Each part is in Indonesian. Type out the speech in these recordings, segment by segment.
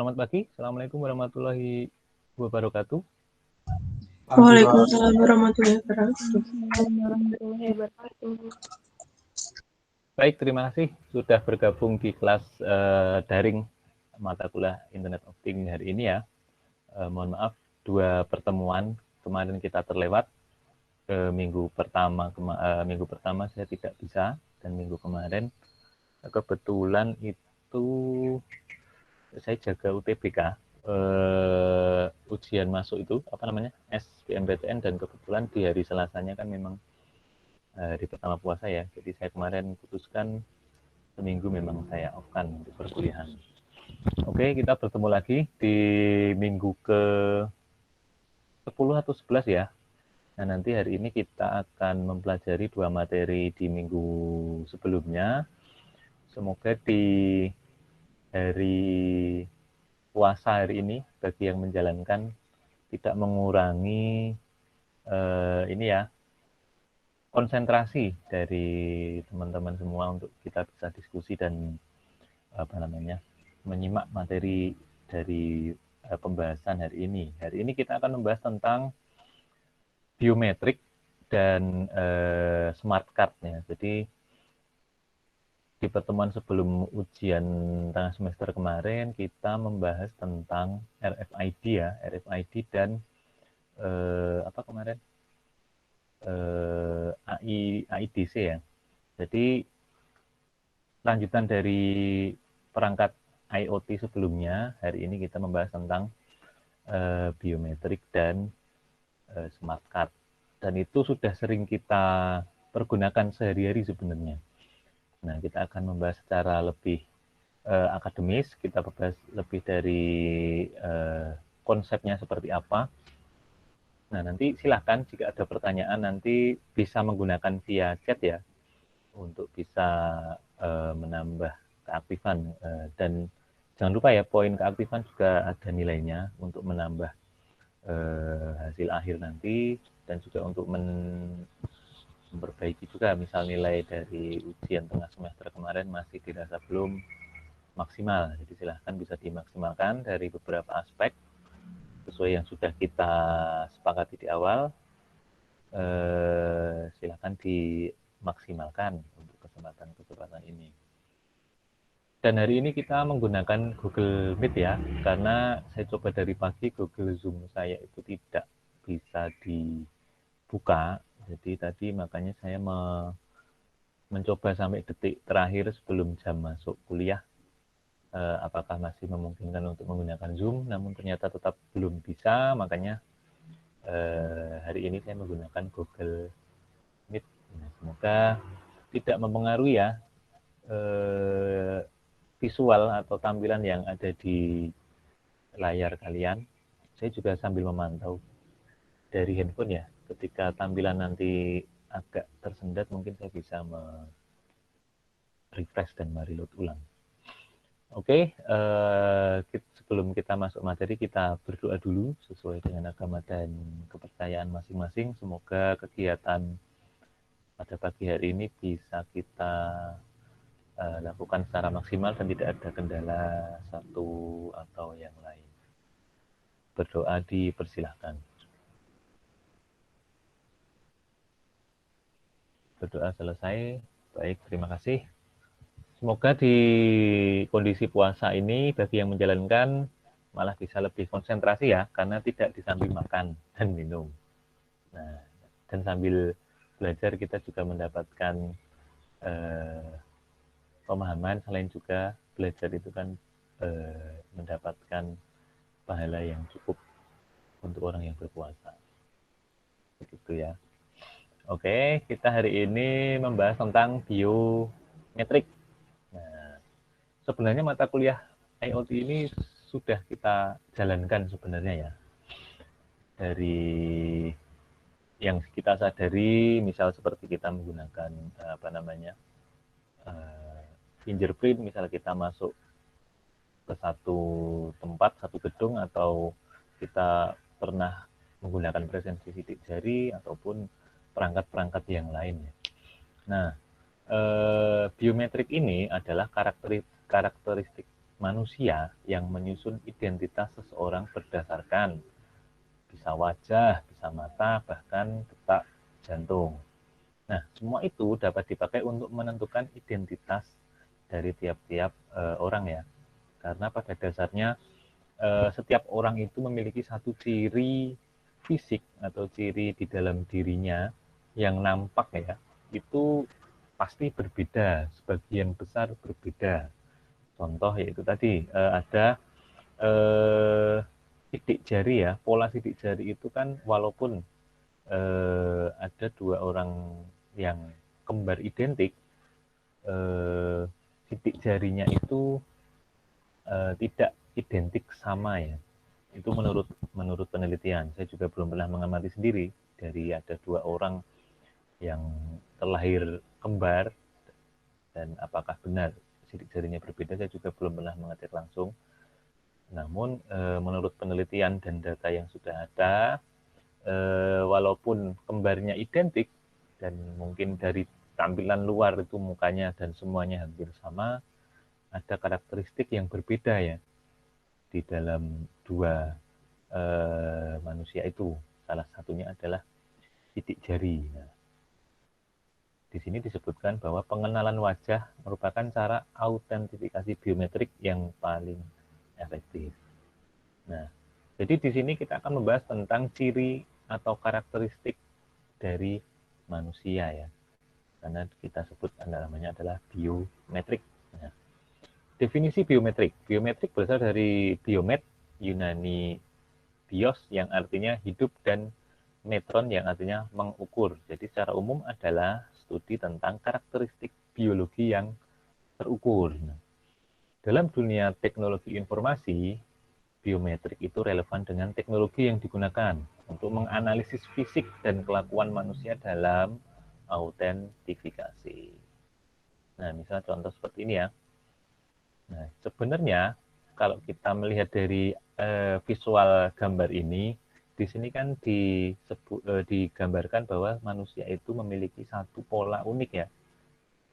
selamat pagi. Assalamualaikum warahmatullahi wabarakatuh. Waalaikumsalam warahmatullahi wabarakatuh. Baik, terima kasih sudah bergabung di kelas daring mata kuliah Internet of Things hari ini ya. Mohon maaf, 2 pertemuan kemarin kita terlewat. Minggu pertama saya tidak bisa, dan minggu kemarin kebetulan itu saya jaga UTBK, ujian masuk itu SBMPTN, dan kebetulan di hari Selasanya kan memang hari pertama puasa ya, jadi saya kemarin putuskan seminggu memang saya off-kan untuk perkuliahan. Oke, kita bertemu lagi di minggu ke 10 atau 11 ya. Nah, nanti hari ini kita akan mempelajari 2 materi di minggu sebelumnya. Semoga di hari puasa hari ini bagi yang menjalankan tidak mengurangi ini ya, konsentrasi dari teman-teman semua untuk kita bisa diskusi dan menyimak materi dari pembahasan hari ini. Hari ini kita akan membahas tentang biometrik dan smart card ya. Jadi di pertemuan sebelum ujian tengah semester kemarin kita membahas tentang RFID ya, RFID dan AIDC ya. Jadi lanjutan dari perangkat IoT sebelumnya, hari ini kita membahas tentang biometrik dan smart card. Dan itu sudah sering kita pergunakan sehari-hari sebenarnya. Nah, kita akan membahas secara lebih akademis, kita membahas lebih dari konsepnya seperti apa. Nah, nanti silahkan jika ada pertanyaan nanti bisa menggunakan via chat ya, untuk bisa menambah keaktifan, dan jangan lupa ya, poin keaktifan juga ada nilainya untuk menambah hasil akhir nanti, dan juga untuk memperbaiki juga misal nilai dari ujian tengah semester kemarin masih dirasa belum maksimal. Jadi silahkan bisa dimaksimalkan dari beberapa aspek sesuai yang sudah kita sepakati di awal. Silahkan dimaksimalkan untuk kesempatan ini. Dan hari ini kita menggunakan Google Meet ya, karena saya coba dari pagi Google Zoom saya itu tidak bisa dibuka. Jadi tadi makanya saya mencoba sampai detik terakhir sebelum jam masuk kuliah, apakah masih memungkinkan untuk menggunakan Zoom, namun ternyata tetap belum bisa, makanya hari ini saya menggunakan Google Meet. Nah, semoga tidak mempengaruhi ya visual atau tampilan yang ada di layar kalian. Saya juga sambil memantau dari handphone ya, ketika tampilan nanti agak tersendat mungkin saya bisa refresh dan mereload ulang. Oke, sebelum kita masuk materi kita berdoa dulu sesuai dengan agama dan kepercayaan masing-masing. Semoga kegiatan pada pagi hari ini bisa kita lakukan secara maksimal dan tidak ada kendala satu atau yang lain. Berdoa dipersilahkan. Berdoa selesai. Baik, terima kasih. Semoga di kondisi puasa ini bagi yang menjalankan malah bisa lebih konsentrasi ya, karena tidak disambil makan dan minum. Nah, dan sambil belajar kita juga mendapatkan pemahaman, selain juga belajar itu kan mendapatkan pahala yang cukup untuk orang yang berpuasa. Begitu ya. Oke, kita hari ini membahas tentang biometrik. Nah, sebenarnya mata kuliah IoT ini sudah kita jalankan sebenarnya ya. Dari yang kita sadari, misal seperti kita menggunakan fingerprint, misal kita masuk ke satu tempat, satu gedung, atau kita pernah menggunakan presensi sidik jari ataupun perangkat-perangkat yang lain. Nah, biometrik ini adalah karakteristik manusia yang menyusun identitas seseorang berdasarkan bisa wajah, bisa mata, bahkan detak jantung. Nah, semua itu dapat dipakai untuk menentukan identitas dari tiap-tiap orang ya. Karena pada dasarnya setiap orang itu memiliki satu ciri fisik atau ciri di dalam dirinya yang nampak ya, itu pasti berbeda, sebagian besar berbeda. Contoh yaitu tadi ada sidik jari ya, pola sidik jari itu kan walaupun ada dua orang yang kembar identik, sidik jarinya itu tidak identik sama ya. Itu menurut penelitian. Saya juga belum pernah mengamati sendiri dari ada dua orang yang terlahir kembar dan apakah benar sidik jarinya berbeda, saya juga belum pernah mengecek langsung. Namun menurut penelitian dan data yang sudah ada, walaupun kembarnya identik dan mungkin dari tampilan luar itu mukanya dan semuanya hampir sama, ada karakteristik yang berbeda ya di dalam dua manusia itu. Salah satunya adalah sidik jari. Nah, di sini disebutkan bahwa pengenalan wajah merupakan cara autentifikasi biometrik yang paling efektif. Nah, jadi di sini kita akan membahas tentang ciri atau karakteristik dari manusia ya. Karena kita sebut namanya adalah biometrik. Nah, definisi biometrik. Biometrik berasal dari biomet, Yunani bios yang artinya hidup dan metron yang artinya mengukur. Jadi secara umum adalah studi tentang karakteristik biologi yang terukur. Nah, dalam dunia teknologi informasi, biometrik itu relevan dengan teknologi yang digunakan untuk menganalisis fisik dan kelakuan manusia dalam autentifikasi. Nah, misalnya contoh seperti ini ya. Nah, sebenarnya kalau kita melihat dari visual gambar ini, di sini kan digambarkan bahwa manusia itu memiliki satu pola unik ya.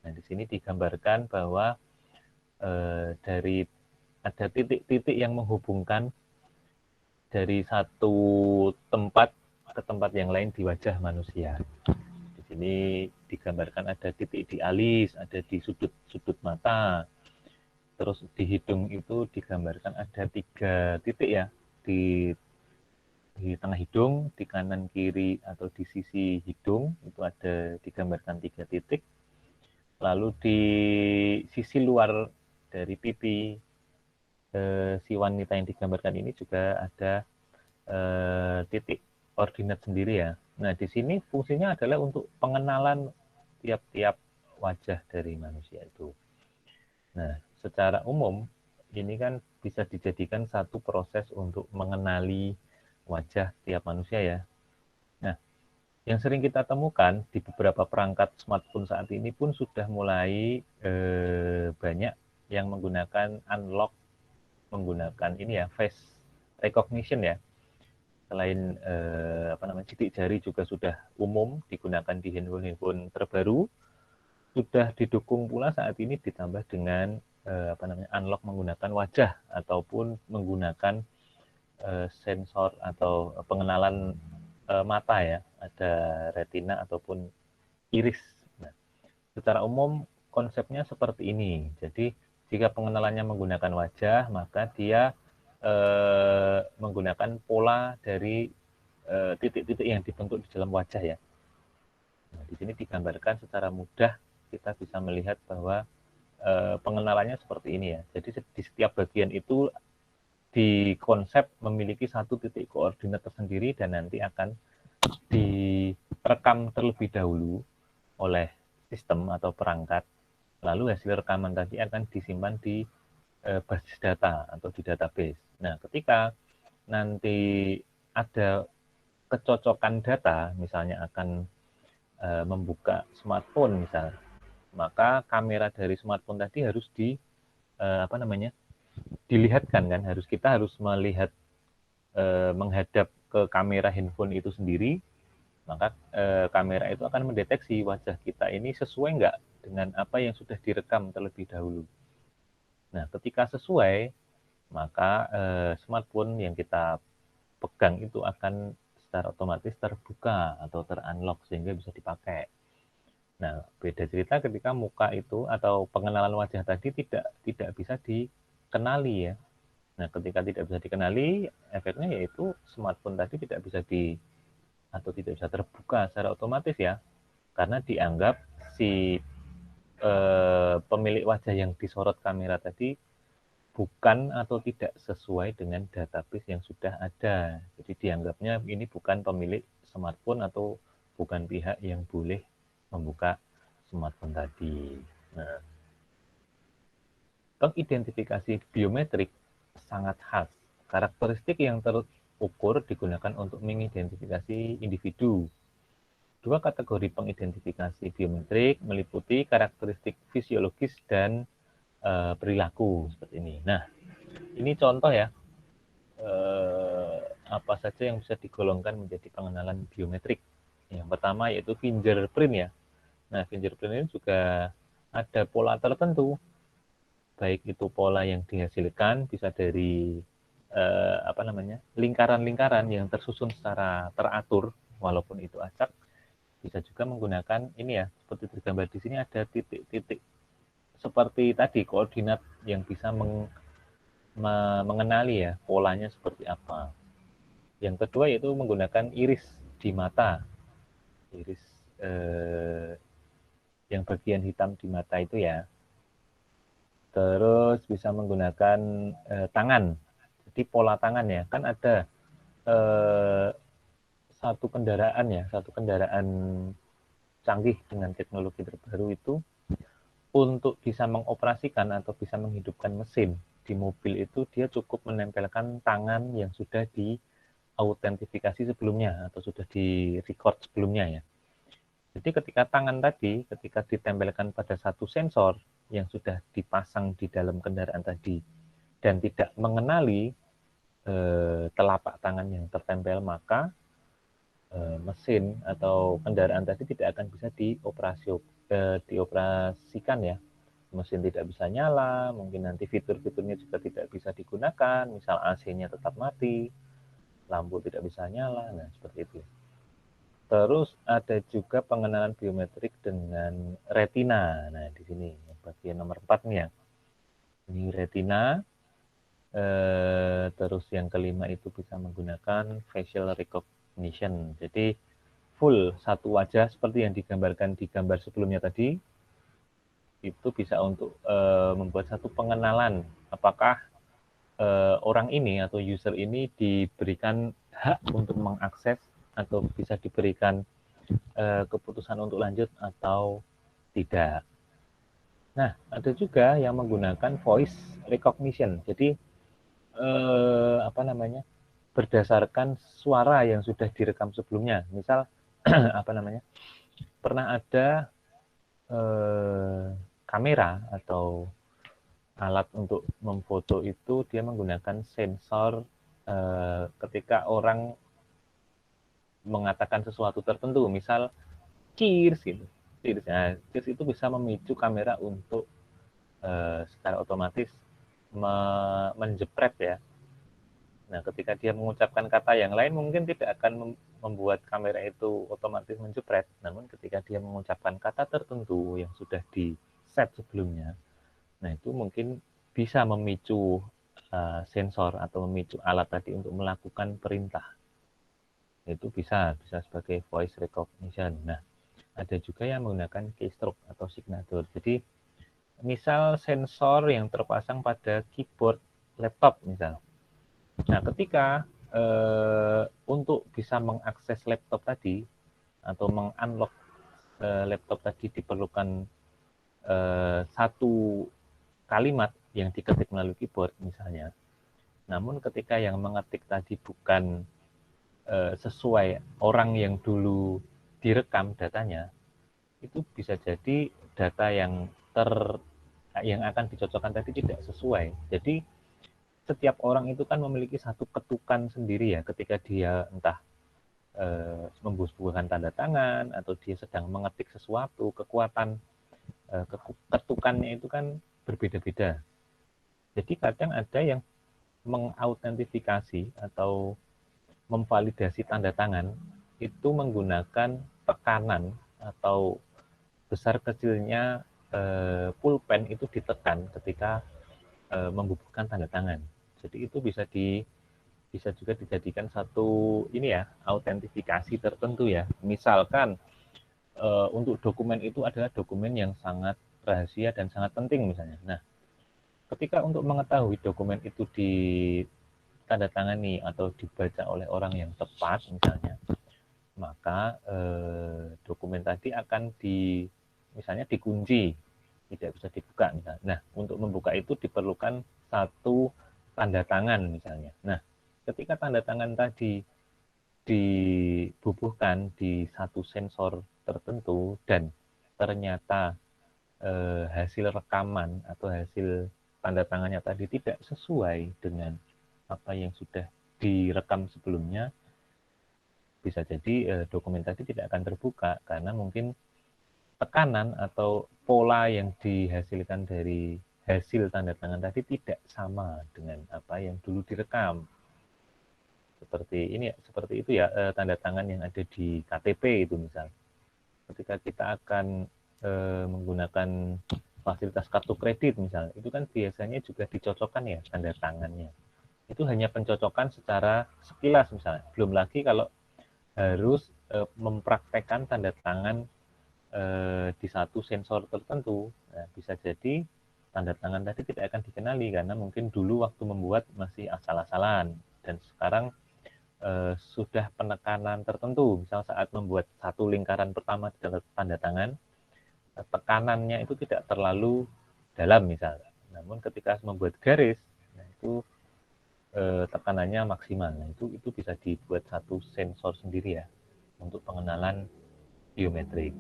Nah, di sini digambarkan bahwa dari ada titik-titik yang menghubungkan dari satu tempat ke tempat yang lain di wajah manusia. Di sini digambarkan ada titik di alis, ada di sudut-sudut mata, terus di hidung itu digambarkan ada 3 titik ya, di tengah hidung, di kanan kiri atau di sisi hidung itu ada digambarkan 3 titik. Lalu di sisi luar dari pipi si wanita yang digambarkan ini juga ada titik koordinat sendiri ya. Nah, di sini fungsinya adalah untuk pengenalan tiap-tiap wajah dari manusia itu. Nah, secara umum ini kan bisa dijadikan satu proses untuk mengenali wajah tiap manusia ya. Nah, yang sering kita temukan di beberapa perangkat smartphone saat ini pun sudah mulai banyak yang menggunakan unlock, menggunakan ini ya face recognition ya. Selain sidik jari juga sudah umum digunakan di handphone terbaru, sudah didukung pula saat ini ditambah dengan unlock menggunakan wajah ataupun menggunakan sensor atau pengenalan mata ya, ada retina ataupun iris. Nah, secara umum konsepnya seperti ini. Jadi jika pengenalannya menggunakan wajah, maka dia menggunakan pola dari titik-titik yang dibentuk di dalam wajah ya. Nah, di sini digambarkan secara mudah kita bisa melihat bahwa pengenalannya seperti ini ya. Jadi di setiap bagian itu di konsep memiliki satu titik koordinat tersendiri dan nanti akan direkam terlebih dahulu oleh sistem atau perangkat. Lalu hasil rekaman tadi akan disimpan di basis data atau di database. Nah, ketika nanti ada kecocokan data, misalnya akan membuka smartphone misalnya, maka kamera dari smartphone tadi harus dilihatkan kan, kita harus melihat menghadap ke kamera handphone itu sendiri, maka kamera itu akan mendeteksi wajah kita ini sesuai nggak dengan apa yang sudah direkam terlebih dahulu. Nah, ketika sesuai, maka smartphone yang kita pegang itu akan secara otomatis terbuka atau terunlock sehingga bisa dipakai. Nah, beda cerita ketika muka itu atau pengenalan wajah tadi tidak bisa dikenali ya. Nah, ketika tidak bisa dikenali, efeknya yaitu smartphone tadi tidak bisa atau tidak bisa terbuka secara otomatis ya, karena dianggap si pemilik wajah yang disorot kamera tadi bukan atau tidak sesuai dengan database yang sudah ada. Jadi dianggapnya ini bukan pemilik smartphone atau bukan pihak yang boleh membuka smartphone tadi. Nah, pengidentifikasi biometrik sangat khas. Karakteristik yang terukur digunakan untuk mengidentifikasi individu. Dua kategori pengidentifikasi biometrik meliputi karakteristik fisiologis dan perilaku seperti ini. Nah, ini contoh ya, apa saja yang bisa digolongkan menjadi pengenalan biometrik. Yang pertama yaitu fingerprint ya. Nah, fingerprint ini juga ada pola tertentu, baik itu pola yang dihasilkan bisa dari lingkaran-lingkaran yang tersusun secara teratur, walaupun itu acak. Bisa juga menggunakan ini ya, seperti tergambar di sini ada titik-titik seperti tadi koordinat yang bisa mengenali ya polanya seperti apa. Yang kedua yaitu menggunakan iris di mata, iris yang bagian hitam di mata itu ya. Terus bisa menggunakan tangan, jadi pola tangan ya, kan ada satu kendaraan canggih dengan teknologi terbaru itu untuk bisa mengoperasikan atau bisa menghidupkan mesin di mobil itu dia cukup menempelkan tangan yang sudah diautentifikasi sebelumnya atau sudah di record sebelumnya ya. Jadi ketika tangan tadi, ketika ditempelkan pada satu sensor yang sudah dipasang di dalam kendaraan tadi dan tidak mengenali telapak tangan yang tertempel, maka mesin atau kendaraan tadi tidak akan bisa dioperasikan ya. Mesin tidak bisa nyala, mungkin nanti fitur-fiturnya juga tidak bisa digunakan, misal AC-nya tetap mati, lampu tidak bisa nyala, nah seperti itu. Terus ada juga pengenalan biometrik dengan retina. Nah, di sini bagian nomor 4 nih ya. Ini retina. Terus yang kelima itu bisa menggunakan facial recognition. Jadi full satu wajah seperti yang digambarkan di gambar sebelumnya tadi. Itu bisa untuk membuat satu pengenalan apakah orang ini atau user ini diberikan hak untuk mengakses atau bisa diberikan keputusan untuk lanjut atau tidak. Nah, ada juga yang menggunakan voice recognition. Jadi berdasarkan suara yang sudah direkam sebelumnya. Misal pernah ada kamera atau alat untuk memfoto itu dia menggunakan sensor ketika orang mengatakan sesuatu tertentu, misal cheers gitu. Cheers, nah, cheers itu bisa memicu kamera untuk secara otomatis menjepret ya. Nah, ketika dia mengucapkan kata yang lain mungkin tidak akan membuat kamera itu otomatis menjepret. Namun ketika dia mengucapkan kata tertentu yang sudah di set sebelumnya, nah itu mungkin bisa memicu sensor atau memicu alat tadi untuk melakukan perintah. Itu bisa sebagai voice recognition. Nah, ada juga yang menggunakan keystroke atau signature. Jadi, misal sensor yang terpasang pada keyboard laptop misal. Nah, ketika untuk bisa mengakses laptop tadi atau mengunlock laptop tadi diperlukan satu kalimat yang diketik melalui keyboard misalnya. Namun ketika yang mengetik tadi bukan sesuai orang yang dulu direkam datanya, itu bisa jadi data yang akan dicocokkan tadi tidak sesuai. Jadi setiap orang itu kan memiliki satu ketukan sendiri ya ketika dia entah membubuhkan tanda tangan atau dia sedang mengetik sesuatu, kekuatan ketukannya itu kan berbeda-beda. Jadi kadang ada yang mengautentifikasi atau memvalidasi tanda tangan itu menggunakan tekanan atau besar kecilnya pulpen itu ditekan ketika membubuhkan tanda tangan. Jadi itu bisa juga dijadikan satu ini ya, autentifikasi tertentu ya. Misalkan untuk dokumen itu adalah dokumen yang sangat rahasia dan sangat penting misalnya. Nah, ketika untuk mengetahui dokumen itu ditandatangani atau dibaca oleh orang yang tepat misalnya, maka dokumen tadi akan misalnya dikunci, tidak bisa dibuka misalnya. Nah, untuk membuka itu diperlukan satu tanda tangan misalnya. Nah, ketika tanda tangan tadi dibubuhkan di satu sensor tertentu dan ternyata hasil rekaman atau hasil tanda tangannya tadi tidak sesuai dengan apa yang sudah direkam sebelumnya, bisa jadi dokumen tadi tidak akan terbuka karena mungkin tekanan atau pola yang dihasilkan dari hasil tanda tangan tadi tidak sama dengan apa yang dulu direkam. Seperti itu ya, tanda tangan yang ada di KTP itu misal. Ketika kita akan menggunakan fasilitas kartu kredit misal, itu kan biasanya juga dicocokkan ya tanda tangannya. Itu hanya pencocokan secara sekilas misalnya. Belum lagi kalau harus mempraktekkan tanda tangan di satu sensor tertentu, nah, bisa jadi tanda tangan tadi tidak akan dikenali karena mungkin dulu waktu membuat masih asal-asalan dan sekarang sudah penekanan tertentu, misal saat membuat satu lingkaran pertama di tanda tangan, tekanannya itu tidak terlalu dalam misalnya. Namun ketika membuat garis, nah itu tekanannya maksimal. Nah, itu bisa dibuat satu sensor sendiri ya untuk pengenalan biometrik.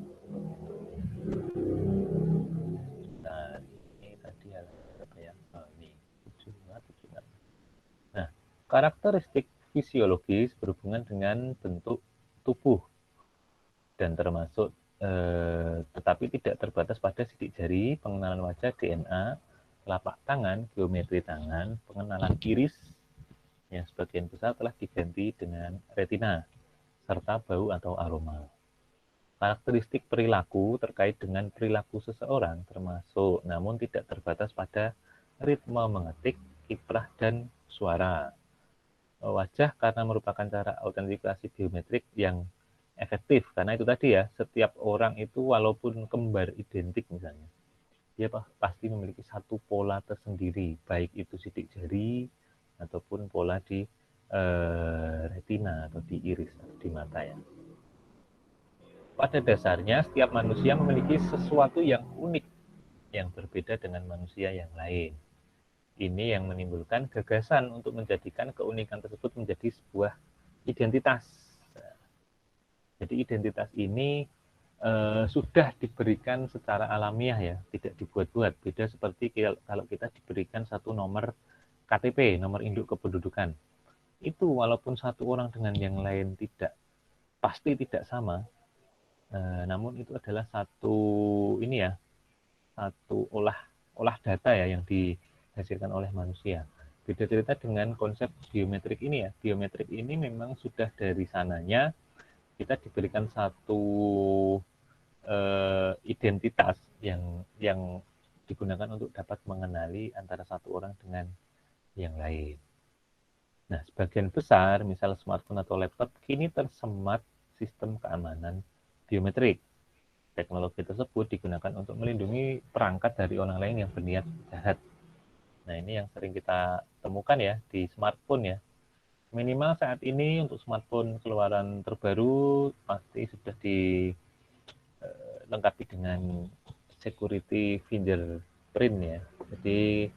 Nah, ini tadi apa ya? Ini 7. Nah, karakteristik fisiologis berhubungan dengan bentuk tubuh dan termasuk tetapi tidak terbatas pada sidik jari, pengenalan wajah, DNA, telapak tangan, geometri tangan, pengenalan iris yang sebagian besar telah diganti dengan retina, serta bau atau aroma. Karakteristik perilaku terkait dengan perilaku seseorang termasuk, namun tidak terbatas pada ritme mengetik, kiprah, dan suara. Wajah karena merupakan cara autentikasi biometrik yang efektif karena itu tadi ya, setiap orang itu walaupun kembar identik misalnya, dia pasti memiliki satu pola tersendiri, baik itu sidik jari ataupun pola di retina atau di iris atau di mata ya. Pada dasarnya setiap manusia memiliki sesuatu yang unik yang berbeda dengan manusia yang lain. Ini yang menimbulkan gagasan untuk menjadikan keunikan tersebut menjadi sebuah identitas. Jadi identitas ini sudah diberikan secara alamiah ya, tidak dibuat-buat. Beda seperti kalau kita diberikan satu nomor KTP, nomor induk kependudukan. Itu walaupun satu orang dengan yang lain pasti tidak sama, namun itu adalah satu olah data ya yang dihasilkan oleh manusia. Beda cerita dengan konsep biometrik ini ya. Biometrik ini memang sudah dari sananya kita diberikan satu identitas yang digunakan untuk dapat mengenali antara satu orang dengan yang lain. Nah, sebagian besar, misal smartphone atau laptop, kini tersemat sistem keamanan biometrik. Teknologi tersebut digunakan untuk melindungi perangkat dari orang lain yang berniat jahat. Nah, ini yang sering kita temukan ya di smartphone ya. Minimal saat ini untuk smartphone keluaran terbaru pasti sudah dilengkapi dengan security fingerprint ya. Jadi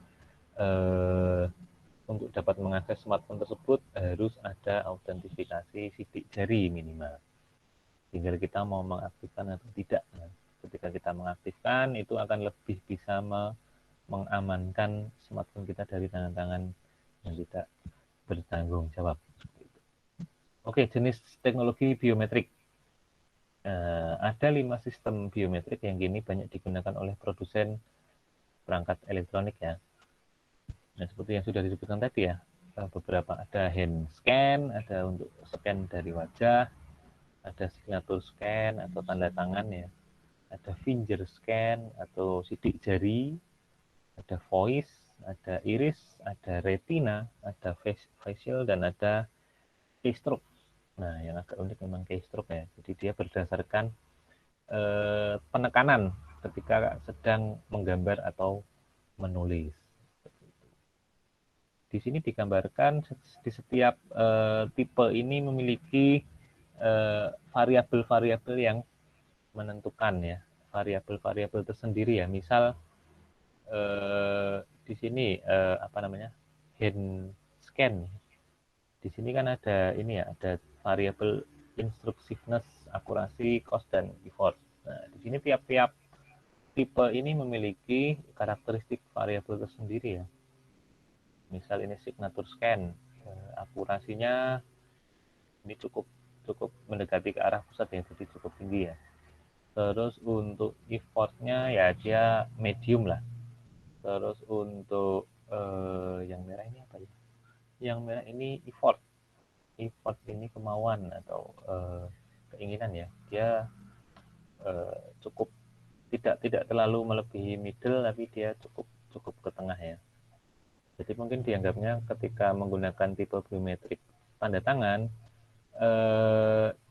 untuk dapat mengakses smartphone tersebut harus ada autentifikasi sidik jari minimal. Tinggal kita mau mengaktifkan atau tidak. Nah, ketika kita mengaktifkan itu akan lebih bisa mengamankan smartphone kita dari tangan-tangan yang tidak bertanggung jawab. Oke, jenis teknologi biometrik. Ada 5 sistem biometrik yang kini banyak digunakan oleh produsen perangkat elektronik ya. Nah, seperti yang sudah disebutkan tadi ya, beberapa ada hand scan, ada untuk scan dari wajah, ada signature scan atau tanda tangan ya, ada finger scan atau sidik jari, ada voice, ada iris, ada retina, ada facial, dan ada keystroke. Nah, yang agak unik memang keystroke ya. Jadi dia berdasarkan penekanan ketika sedang menggambar atau menulis. Di sini digambarkan di setiap tipe ini memiliki variabel-variabel yang menentukan ya, variabel-variabel tersendiri ya. Misal di sini apa namanya, hand scan. Di sini kan ada ini ya, ada variabel instructiveness, akurasi, cost, dan effort. Nah, di sini tiap-tiap tipe ini memiliki karakteristik variabel tersendiri ya. Misal ini signature scan, akurasinya ini cukup mendekati ke arah pusat ya, jadi cukup tinggi ya. Terus untuk effortnya ya dia medium lah. Terus untuk yang merah ini apa ya? Yang merah ini effort. Effort ini kemauan atau keinginan ya. Dia cukup tidak terlalu melebihi middle, tapi dia cukup ke tengah ya. Jadi mungkin dianggapnya ketika menggunakan tipe biometrik tanda tangan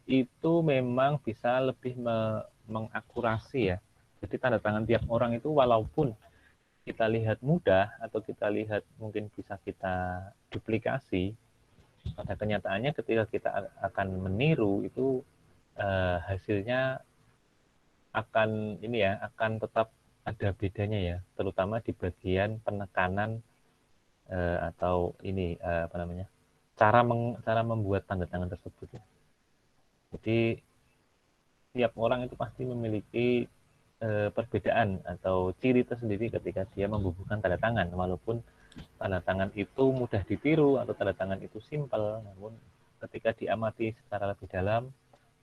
itu memang bisa lebih mengakurasi ya. Jadi tanda tangan tiap orang itu walaupun kita lihat mudah atau kita lihat mungkin bisa kita duplikasi, pada kenyataannya ketika kita akan meniru itu hasilnya akan ini ya, akan tetap ada bedanya ya, terutama di bagian penekanan atau ini apa namanya, cara membuat tanda tangan tersebut ya. Jadi tiap orang itu pasti memiliki perbedaan atau ciri tersendiri ketika dia membubuhkan tanda tangan, walaupun tanda tangan itu mudah ditiru atau tanda tangan itu simpel, namun ketika diamati secara lebih dalam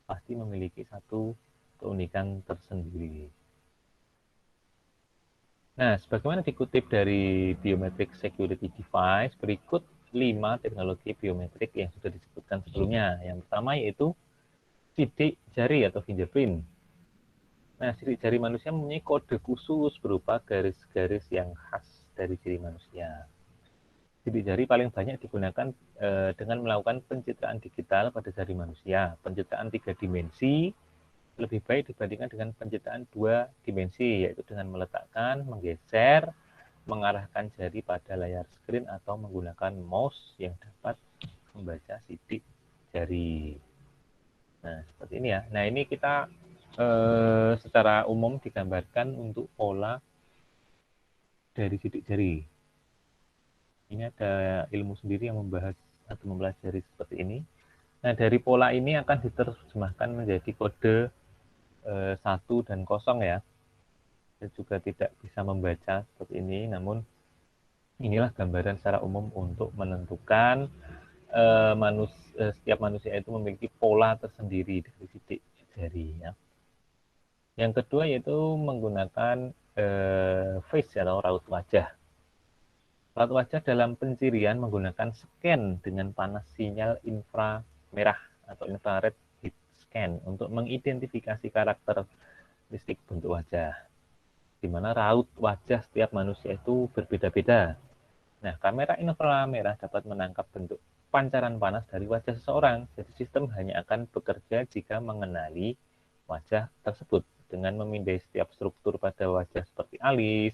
pasti memiliki satu keunikan tersendiri. Nah, sebagaimana dikutip dari Biometric Security Device, berikut 5 teknologi biometrik yang sudah disebutkan sebelumnya. Yang pertama yaitu sidik jari atau fingerprint. Nah, sidik jari manusia mempunyai kode khusus berupa garis-garis yang khas dari diri manusia. Sidik jari paling banyak digunakan dengan melakukan pencitraan digital pada jari manusia. Pencitraan 3 dimensi lebih baik dibandingkan dengan pencitraan 2 dimensi, yaitu dengan meletakkan, menggeser, mengarahkan jari pada layar screen atau menggunakan mouse yang dapat membaca sidik jari. Nah, seperti ini ya. Nah, ini kita secara umum digambarkan untuk pola dari sidik jari. Ini ada ilmu sendiri yang membahas atau mempelajari seperti ini. Nah, dari pola ini akan diterjemahkan menjadi kode 1 dan 0 ya. Saya juga tidak bisa membaca seperti ini, namun inilah gambaran secara umum untuk menentukan setiap manusia itu memiliki pola tersendiri dari sidik jari ya. Yang kedua yaitu menggunakan face atau raut wajah. Raut wajah dalam pencirian menggunakan scan dengan panas sinyal inframerah atau infrared heat scan untuk mengidentifikasi karakteristik bentuk wajah, di mana raut wajah setiap manusia itu berbeda-beda. Nah, kamera inframerah dapat menangkap bentuk pancaran panas dari wajah seseorang. Jadi sistem hanya akan bekerja jika mengenali wajah tersebut. Dengan memindai setiap struktur pada wajah seperti alis,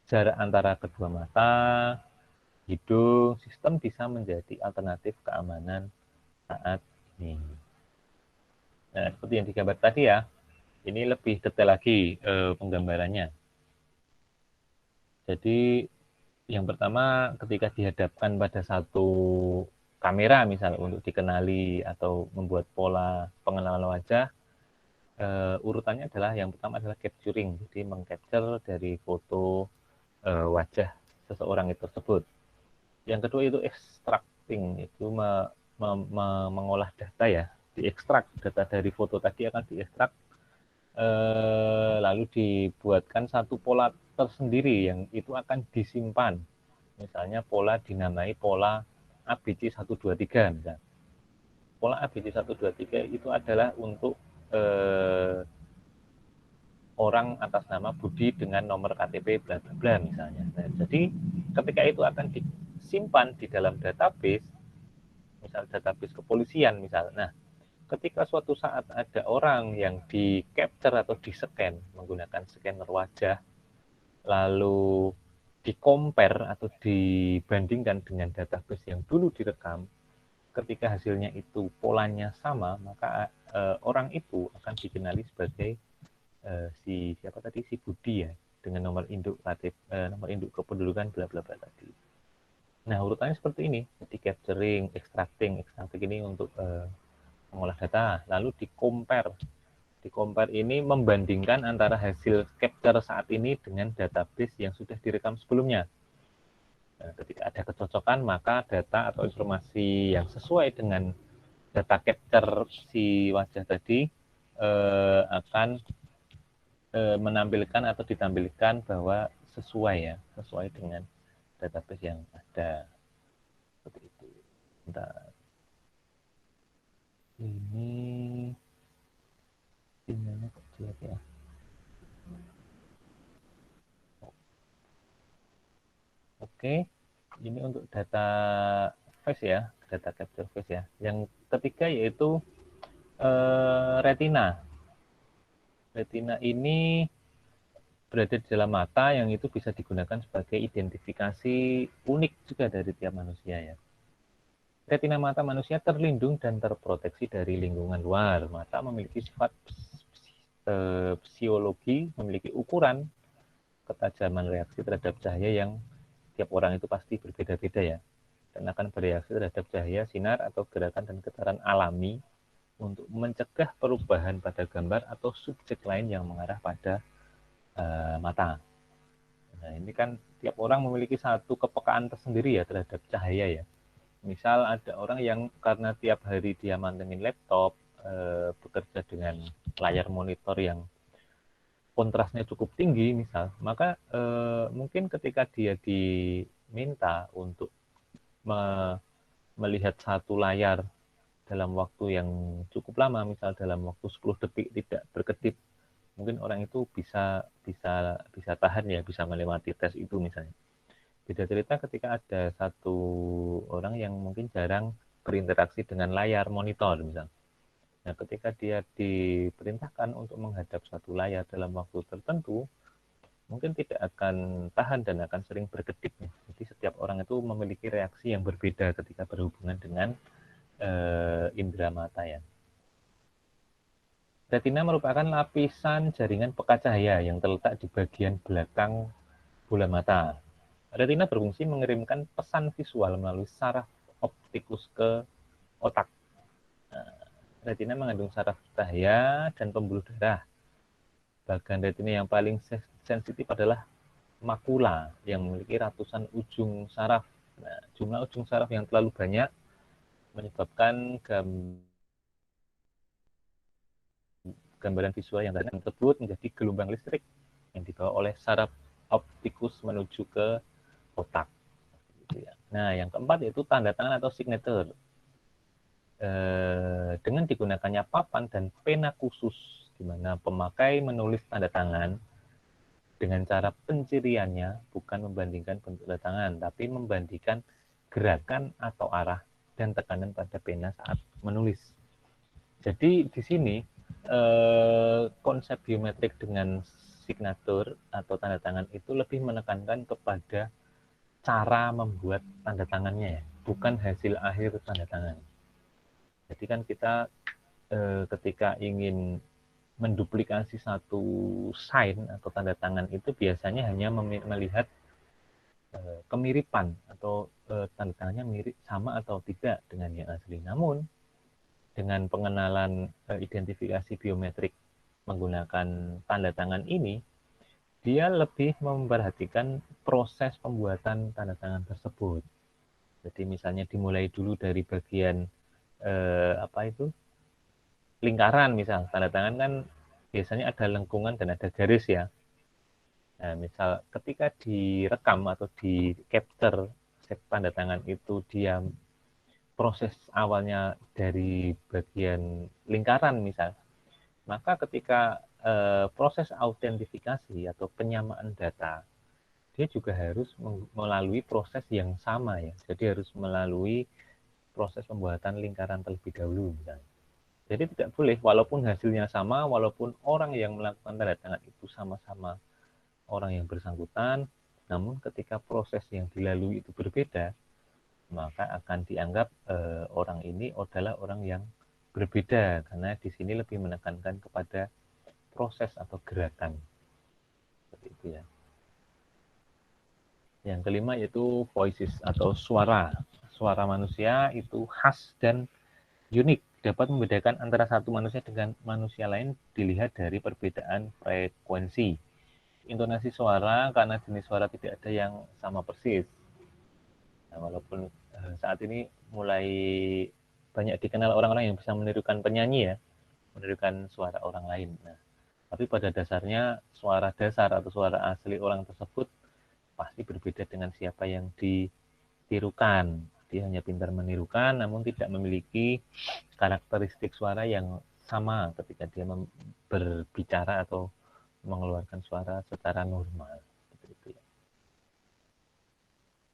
jarak antara kedua mata, hidung, sistem bisa menjadi alternatif keamanan saat ini. Nah, seperti yang digambar tadi ya, ini lebih detail lagi penggambarannya. Jadi yang pertama ketika dihadapkan pada satu kamera misal untuk dikenali atau membuat pola pengenalan wajah, urutannya adalah yang pertama adalah capturing, jadi mengcapture dari foto wajah seseorang itu tersebut. Yang kedua itu extracting, itu mengolah data ya, diekstrak data dari foto tadi akan diekstrak lalu dibuatkan satu pola tersendiri yang itu akan disimpan Misalnya pola dinamai pola ABC 123 misalnya. Pola ABC 123 itu adalah untuk orang atas nama Budi dengan nomor KTP bla bla bla misalnya. Nah, jadi ketika itu akan disimpan di dalam database, misal database kepolisian misal. Nah, ketika suatu saat ada orang yang di capture atau di scan menggunakan scanner wajah, lalu di compare atau dibandingkan dengan database yang dulu direkam, ketika hasilnya itu polanya sama, maka orang itu akan dikenali sebagai si siapa tadi, si Budi ya, dengan nomor induk KTP, nomor induk kependudukan bla bla bla tadi. Nah, urutannya seperti ini: di capturing, extracting ini untuk mengolah data, lalu di compare. Di compare ini membandingkan antara hasil capture saat ini dengan database yang sudah direkam sebelumnya. Nah, ketika ada kecocokan, maka data atau informasi yang sesuai dengan data capture si wajah tadi akan menampilkan atau ditampilkan bahwa sesuai dengan database yang ada. Seperti itu. Bentar. Ini sinyalnya kecil ya. Oke, ini untuk data face ya, data capture face ya. Yang ketiga yaitu retina. Retina ini berada di dalam mata yang itu bisa digunakan sebagai identifikasi unik juga dari tiap manusia ya. Retina mata manusia terlindung dan terproteksi dari lingkungan luar. Mata memiliki sifat psikologi, memiliki ukuran ketajaman reaksi terhadap cahaya yang tiap orang itu pasti berbeda-beda ya, dan akan bereaksi terhadap cahaya, sinar, atau gerakan dan getaran alami untuk mencegah perubahan pada gambar atau subjek lain yang mengarah pada mata. Nah, ini kan tiap orang memiliki satu kepekaan tersendiri ya terhadap cahaya ya. Misal ada orang yang karena tiap hari dia mantengin laptop, bekerja dengan layar monitor yang kontrasnya cukup tinggi misal, maka mungkin ketika dia diminta untuk melihat satu layar dalam waktu yang cukup lama, misal dalam waktu 10 detik tidak berkedip, mungkin orang itu bisa tahan ya, bisa melewati tes itu misalnya. Beda cerita ketika ada satu orang yang mungkin jarang berinteraksi dengan layar monitor misal. Nah, ketika dia diperintahkan untuk menghadap satu layar dalam waktu tertentu, mungkin tidak akan tahan dan akan sering berkedip. Jadi setiap orang itu memiliki reaksi yang berbeda ketika berhubungan dengan indera mata ya. Retina merupakan lapisan jaringan pekat cahaya yang terletak di bagian belakang bola mata. Retina berfungsi mengirimkan pesan visual melalui saraf optikus ke otak. Retina mengandung saraf cahaya dan pembuluh darah. Bagian retina yang paling sensitif adalah makula yang memiliki ratusan ujung saraf. Nah, jumlah ujung saraf yang terlalu banyak menyebabkan gambaran visual yang tersebut menjadi gelombang listrik yang dibawa oleh saraf optikus menuju ke otak. Nah, yang keempat yaitu tanda tangan atau signature. Dengan digunakannya papan dan pena khusus, di mana pemakai menulis tanda tangan dengan cara penciriannya bukan membandingkan bentuk tanda tangan, tapi membandingkan gerakan atau arah dan tekanan pada pena saat menulis. Jadi di sini konsep biometrik dengan signatur atau tanda tangan itu lebih menekankan kepada cara membuat tanda tangannya ya, bukan hasil akhir tanda tangan. Jadi kan kita ketika ingin menduplikasi satu sign atau tanda tangan itu biasanya hanya melihat kemiripan atau tanda tangannya mirip sama atau tidak dengan yang asli. Namun dengan pengenalan identifikasi biometrik menggunakan tanda tangan ini, dia lebih memperhatikan proses pembuatan tanda tangan tersebut. Jadi misalnya dimulai dulu dari bagian lingkaran misal. Tanda tangan kan biasanya ada lengkungan dan ada garis ya. Nah, misal ketika direkam atau di capture tanda tangan itu dia proses awalnya dari bagian lingkaran misal, maka ketika proses autentifikasi atau penyamaan data, dia juga harus melalui proses yang sama ya. Jadi harus melalui proses pembuatan lingkaran terlebih dahulu misalnya. Jadi tidak boleh, walaupun hasilnya sama, walaupun orang yang melakukan tanda tangan itu sama-sama orang yang bersangkutan, namun ketika proses yang dilalui itu berbeda, maka akan dianggap orang ini adalah orang yang berbeda, karena di sini lebih menekankan kepada proses atau gerakan. Seperti itu ya. Yang kelima yaitu voices atau suara. Suara manusia itu khas dan unik, dapat membedakan antara satu manusia dengan manusia lain dilihat dari perbedaan frekuensi intonasi suara, karena jenis suara tidak ada yang sama persis. Nah, walaupun saat ini mulai banyak dikenal orang-orang yang bisa menirukan penyanyi ya, menirukan suara orang lain. Nah, tapi pada dasarnya suara dasar atau suara asli orang tersebut pasti berbeda dengan siapa yang ditirukan. Dia hanya pintar menirukan, namun tidak memiliki karakteristik suara yang sama ketika dia berbicara atau mengeluarkan suara secara normal.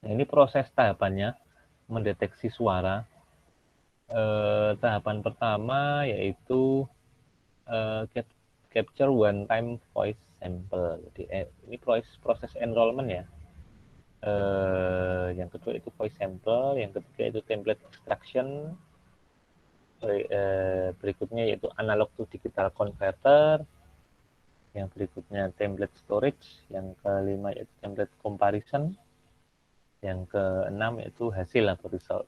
Nah, ini proses tahapannya mendeteksi suara. Tahapan pertama yaitu capture one time voice sample. Jadi ini proses enrollment ya. Yang kedua itu voice sample, yang ketiga itu template extraction, berikutnya yaitu analog to digital converter, yang berikutnya template storage, yang kelima yaitu template comparison, yang keenam yaitu hasil atau result.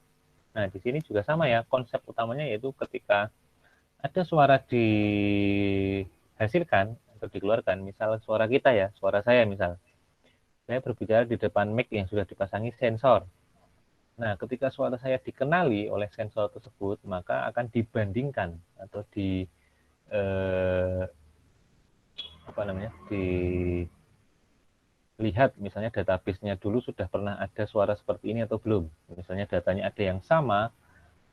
Nah, di sini juga sama ya, konsep utamanya yaitu ketika ada suara dihasilkan atau dikeluarkan, misal suara kita ya, suara saya misal. Saya berbicara di depan mic yang sudah dipasangi sensor. Nah, ketika suara saya dikenali oleh sensor tersebut, maka akan dibandingkan atau dilihat misalnya database-nya dulu sudah pernah ada suara seperti ini atau belum. Misalnya datanya ada yang sama,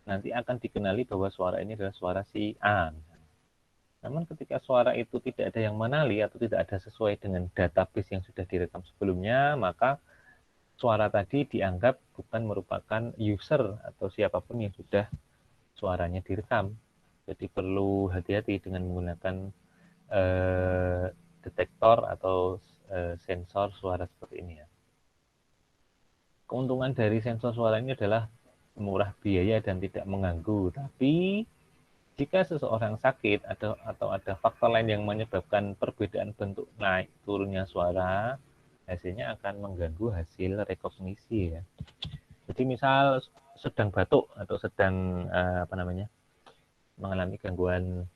nanti akan dikenali bahwa suara ini adalah suara si A. Namun ketika suara itu tidak ada yang mengenali atau tidak ada sesuai dengan database yang sudah direkam sebelumnya, maka suara tadi dianggap bukan merupakan user atau siapapun yang sudah suaranya direkam. Jadi perlu hati-hati dengan menggunakan detektor atau sensor suara seperti ini ya. Keuntungan dari sensor suara ini adalah murah biaya dan tidak mengganggu. Tapi jika seseorang sakit atau ada faktor lain yang menyebabkan perbedaan bentuk naik turunnya suara, hasilnya akan mengganggu hasil rekognisi ya. Jadi misal sedang batuk atau sedang mengalami gangguan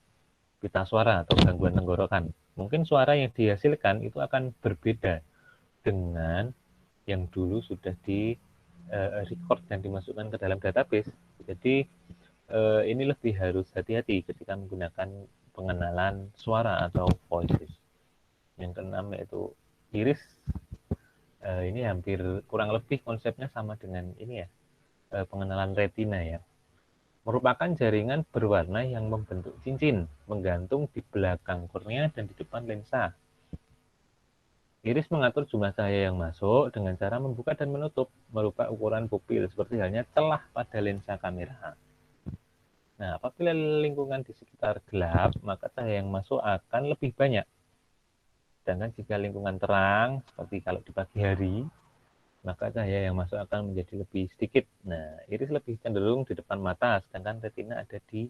pita suara atau gangguan tenggorokan, mungkin suara yang dihasilkan itu akan berbeda dengan yang dulu sudah di record dan dimasukkan ke dalam database. Jadi ini lebih harus hati-hati ketika menggunakan pengenalan suara atau voices. Yang keenam yaitu iris. Ini hampir kurang lebih konsepnya sama dengan ini ya, pengenalan retina ya. Merupakan jaringan berwarna yang membentuk cincin, menggantung di belakang kornea dan di depan lensa. Iris mengatur jumlah cahaya yang masuk dengan cara membuka dan menutup, merubah ukuran pupil seperti halnya celah pada lensa kamera. Nah, apabila lingkungan di sekitar gelap, maka cahaya yang masuk akan lebih banyak. Sedangkan jika lingkungan terang, seperti kalau di pagi hari, maka cahaya yang masuk akan menjadi lebih sedikit. Nah, iris lebih cenderung di depan mata, sedangkan retina ada di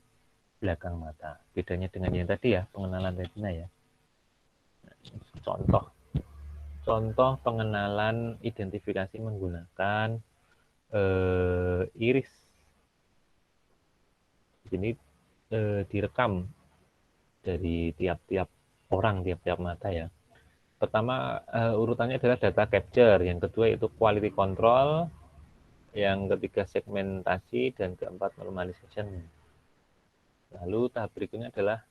belakang mata. Bedanya dengan yang tadi ya, pengenalan retina ya. Contoh pengenalan identifikasi menggunakan iris. Ini direkam dari tiap-tiap orang, tiap-tiap mata ya. Pertama urutannya adalah data capture, yang kedua itu quality control, yang ketiga segmentasi, dan keempat normalization. Lalu tahap berikutnya adalah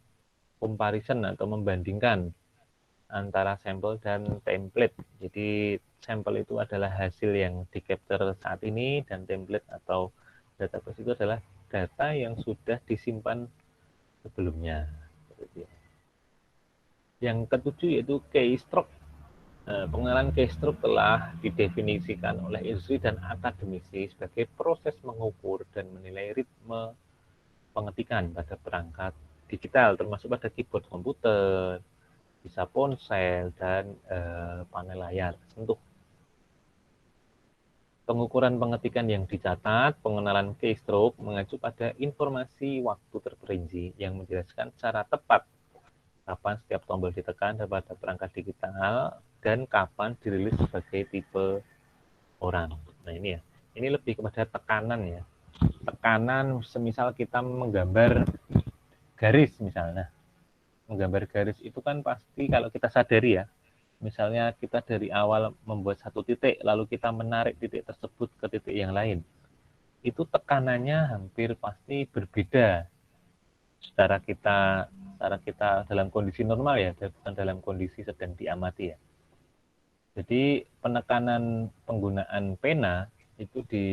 comparison atau membandingkan. antara sampel dan template. Jadi sampel itu adalah hasil yang di-capture saat ini, dan template atau database itu adalah data yang sudah disimpan sebelumnya. Yang ketujuh yaitu keystroke. Pengenalan keystroke telah didefinisikan oleh industri dan akademisi sebagai proses mengukur dan menilai ritme pengetikan pada perangkat digital, termasuk pada keyboard komputer, bisa ponsel, dan panel layar sentuh. Pengukuran pengetikan yang dicatat, pengenalan keystroke mengacu pada informasi waktu terperinci yang menjelaskan secara tepat kapan setiap tombol ditekan pada perangkat digital dan kapan dirilis sebagai tipe orang. Nah ini ya, ini lebih kepada tekanan ya. Tekanan semisal kita menggambar garis misalnya. Menggambar garis itu kan pasti kalau kita sadari ya, misalnya kita dari awal membuat satu titik, lalu kita menarik titik tersebut ke titik yang lain. Itu tekanannya hampir pasti berbeda secara kita dalam kondisi normal ya, bukan dalam kondisi sedang diamati ya. Jadi penekanan penggunaan pena itu di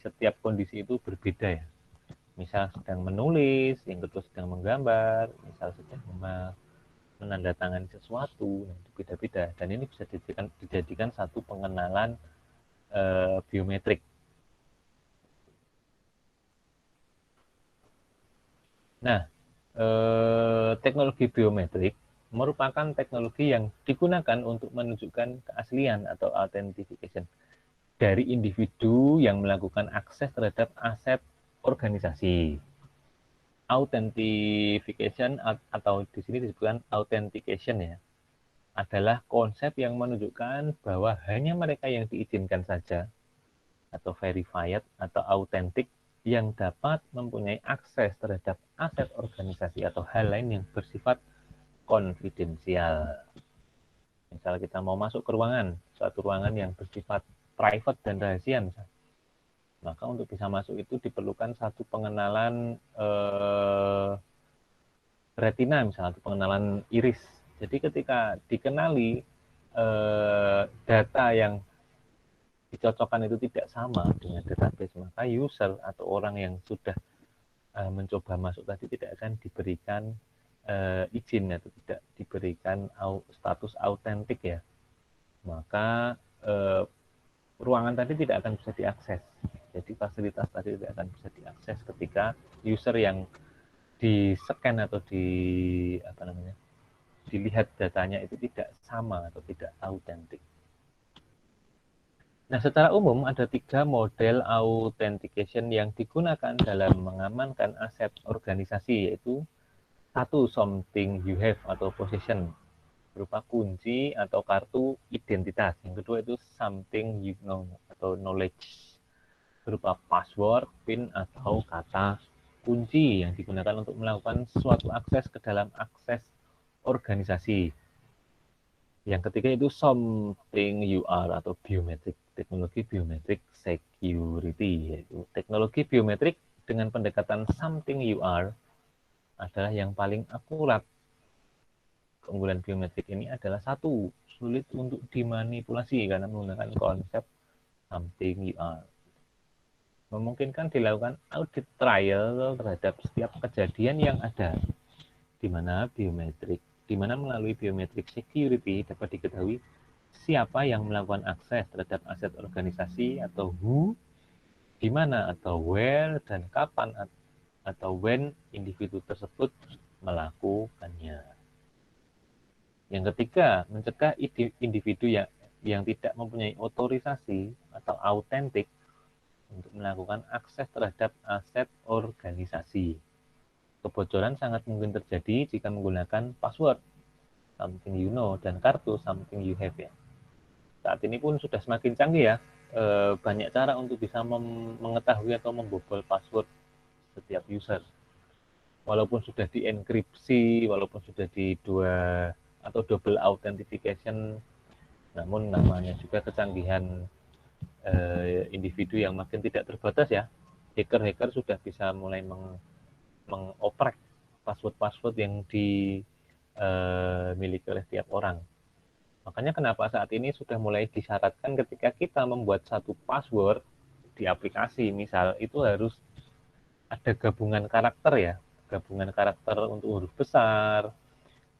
setiap kondisi itu berbeda ya. Misal sedang menulis, yang kedua sedang menggambar, misal sedang menandatangani sesuatu, nah itu beda-beda. Dan ini bisa dijadikan satu pengenalan biometrik. Nah, teknologi biometrik merupakan teknologi yang digunakan untuk menunjukkan keaslian atau authentication dari individu yang melakukan akses terhadap aset organisasi. Authentication atau di sini disebutkan authentication ya, adalah konsep yang menunjukkan bahwa hanya mereka yang diizinkan saja atau verified atau authentic yang dapat mempunyai akses terhadap aset organisasi atau hal lain yang bersifat konfidensial. Misal kita mau masuk ke ruangan, suatu ruangan yang bersifat private dan rahasia misalnya, maka untuk bisa masuk itu diperlukan satu pengenalan retina misalnya, atau pengenalan iris. Jadi ketika dikenali data yang dicocokkan itu tidak sama dengan database, maka user atau orang yang sudah mencoba masuk tadi tidak akan diberikan izin atau tidak diberikan status autentik ya. Maka ruangan tadi tidak akan bisa diakses. Jadi fasilitas tadi tidak akan bisa diakses ketika user yang di-scan atau dilihat datanya itu tidak sama atau tidak autentik. Nah, secara umum ada 3 model authentication yang digunakan dalam mengamankan aset organisasi, yaitu 1. Something you have atau possession, berupa kunci atau kartu identitas. Yang kedua itu something you know atau knowledge, berupa password, PIN atau kata kunci yang digunakan untuk melakukan suatu akses ke dalam akses organisasi. Yang ketiga itu something you are atau biometrik, teknologi biometrik security, yaitu teknologi biometrik dengan pendekatan something you are adalah yang paling akurat. Keunggulan biometrik ini adalah 1, sulit untuk dimanipulasi karena menggunakan konsep something you are. Memungkinkan dilakukan audit trial terhadap setiap kejadian yang ada, di mana melalui biometrik security dapat diketahui siapa yang melakukan akses terhadap aset organisasi atau who, di mana atau where, dan kapan atau when individu tersebut melakukannya. Yang ketiga, mencegah individu yang tidak mempunyai otorisasi atau autentik untuk melakukan akses terhadap aset organisasi. Kebocoran sangat mungkin terjadi jika menggunakan password something you know dan kartu something you have ya. Saat ini pun sudah semakin canggih ya, banyak cara untuk bisa mengetahui atau membobol password setiap user. Walaupun sudah dienkripsi, walaupun sudah di double authentication, namun namanya juga kecanggihan individu yang makin tidak terbatas ya. Hacker-hacker sudah bisa mulai mengoprek password-password yang dimiliki oleh tiap orang. Makanya kenapa saat ini sudah mulai disyaratkan ketika kita membuat satu password di aplikasi, misal itu harus ada gabungan karakter ya, gabungan karakter untuk huruf besar,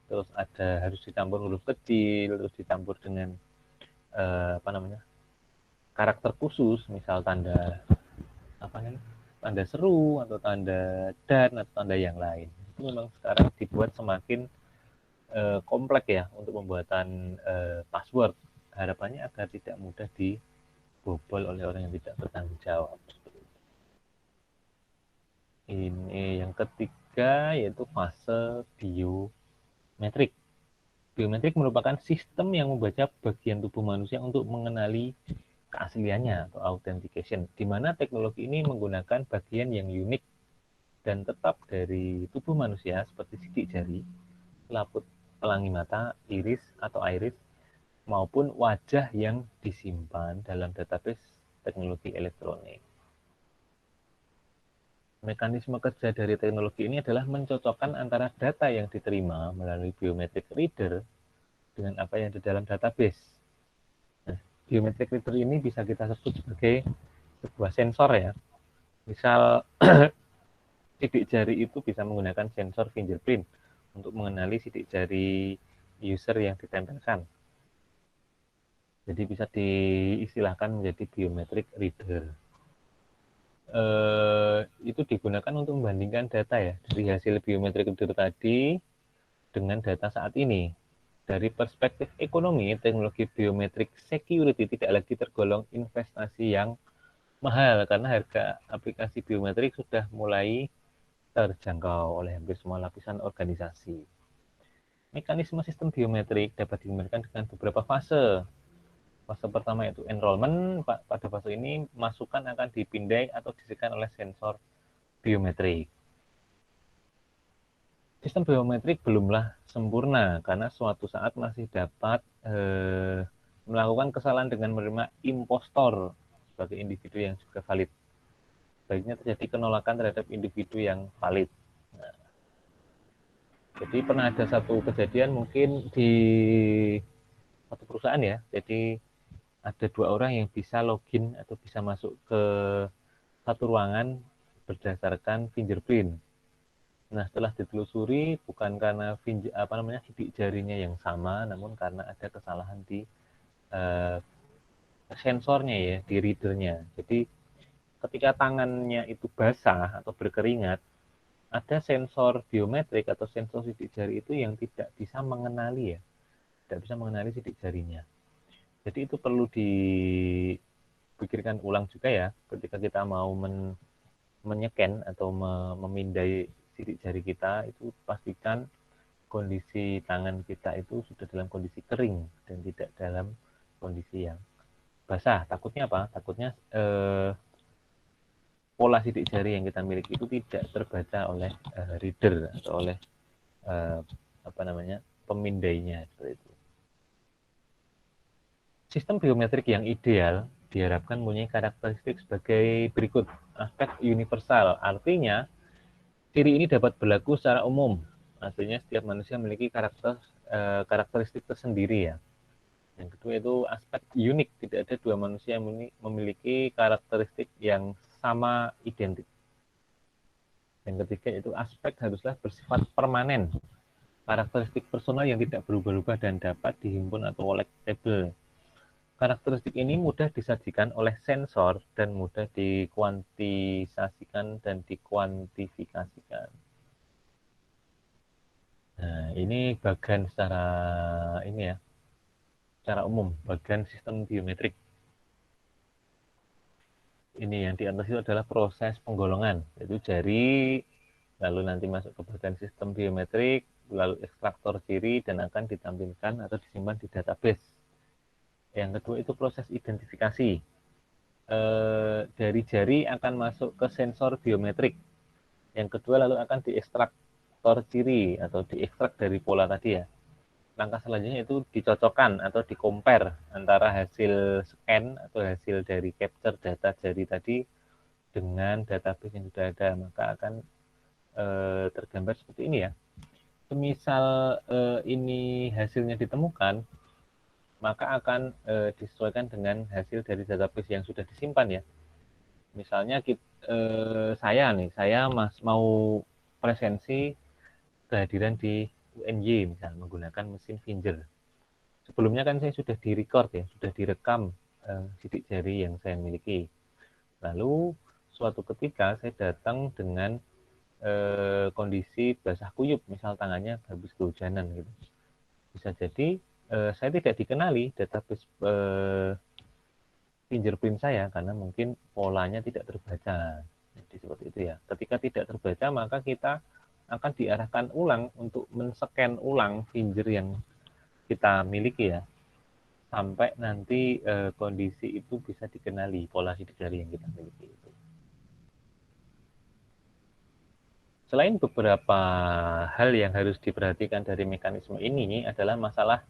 terus ada harus dicampur huruf kecil, terus dicampur dengan karakter khusus, misal tanda tanda seru atau tanda dan atau tanda yang lain. Itu memang sekarang dibuat semakin kompleks ya untuk pembuatan password. Harapannya agar tidak mudah dibobol oleh orang yang tidak bertanggung jawab. Ini yang ketiga yaitu fase biometrik. Biometrik merupakan sistem yang membaca bagian tubuh manusia untuk mengenali keasliannya atau authentication, di mana teknologi ini menggunakan bagian yang unik dan tetap dari tubuh manusia seperti sidik jari, selaput pelangi mata, iris atau iris, maupun wajah yang disimpan dalam database teknologi elektronik. Mekanisme kerja dari teknologi ini adalah mencocokkan antara data yang diterima melalui biometric reader dengan apa yang di dalam database. Nah, biometric reader ini bisa kita sebut sebagai sebuah sensor ya. Misal sidik jari itu bisa menggunakan sensor fingerprint untuk mengenali sidik jari user yang ditempelkan. Jadi bisa diistilahkan menjadi biometric reader. Itu digunakan untuk membandingkan data ya dari hasil biometric reader tadi dengan data saat ini. Dari perspektif ekonomi, teknologi biometric security tidak lagi tergolong investasi yang mahal karena harga aplikasi biometrik sudah mulai terjangkau oleh hampir semua lapisan organisasi. Mekanisme sistem biometrik dapat digambarkan dengan beberapa fase. Fase pertama yaitu enrollment. Pada fase ini, masukan akan dipindai atau disesuaikan oleh sensor biometrik. Sistem biometrik belumlah sempurna karena suatu saat masih dapat melakukan kesalahan dengan menerima impostor sebagai individu yang juga valid. Baiknya terjadi penolakan terhadap individu yang valid. Nah, jadi pernah ada satu kejadian mungkin di satu perusahaan ya. Jadi ada dua orang yang bisa login atau bisa masuk ke satu ruangan berdasarkan fingerprint. Nah, setelah ditelusuri bukan karena sidik jarinya yang sama, namun karena ada kesalahan di sensornya ya, di readernya. Jadi ketika tangannya itu basah atau berkeringat, ada sensor biometrik atau sensor sidik jari itu yang tidak bisa mengenali ya, tidak bisa mengenali sidik jarinya. Jadi itu perlu dipikirkan ulang juga ya, ketika kita mau menyeken atau memindai sidik jari kita, itu pastikan kondisi tangan kita itu sudah dalam kondisi kering dan tidak dalam kondisi yang basah. Takutnya apa? Takutnya pola sidik jari yang kita miliki itu tidak terbaca oleh reader atau oleh pemindainya seperti itu. Sistem biometrik yang ideal diharapkan mempunyai karakteristik sebagai berikut. Aspek universal, artinya ciri ini dapat berlaku secara umum. Artinya setiap manusia memiliki karakteristik tersendiri ya. Yang kedua itu aspek unik, tidak ada dua manusia yang memiliki karakteristik yang sama identik. Yang ketiga itu aspek haruslah bersifat permanen, karakteristik personal yang tidak berubah-ubah dan dapat dihimpun atau collectible. Karakteristik ini mudah disajikan oleh sensor dan mudah dikuantisasikan dan dikuantifikasikan. Nah, ini bagian secara umum, bagian sistem biometrik. Ini yang di atas itu adalah proses penggolongan, yaitu jari, lalu nanti masuk ke bagian sistem biometrik, lalu ekstraktor ciri dan akan ditampilkan atau disimpan di database. Yang kedua itu proses identifikasi. Dari jari akan masuk ke sensor biometrik. Yang kedua lalu akan diekstraktor ciri atau diekstrak dari pola tadi ya. Langkah selanjutnya itu dicocokkan atau dikompar antara hasil scan atau hasil dari capture data jari tadi dengan database yang sudah ada. Maka akan tergambar seperti ini ya. Semisal ini hasilnya ditemukan, maka akan disesuaikan dengan hasil dari database yang sudah disimpan ya. Misalnya saya mau presensi kehadiran di UNY misalnya menggunakan mesin Finger. Sebelumnya kan saya sudah direcord ya, sudah direkam sidik jari yang saya miliki. Lalu suatu ketika saya datang dengan kondisi basah kuyup, misal tangannya habis kehujanan gitu. Bisa jadi saya tidak dikenali database fingerprint saya karena mungkin polanya tidak terbaca. Jadi seperti itu ya. Ketika tidak terbaca maka kita akan diarahkan ulang untuk men-scan ulang finger yang kita miliki ya. Sampai nanti kondisi itu bisa dikenali pola sidik jari yang kita miliki itu. Selain beberapa hal yang harus diperhatikan dari mekanisme ini adalah masalah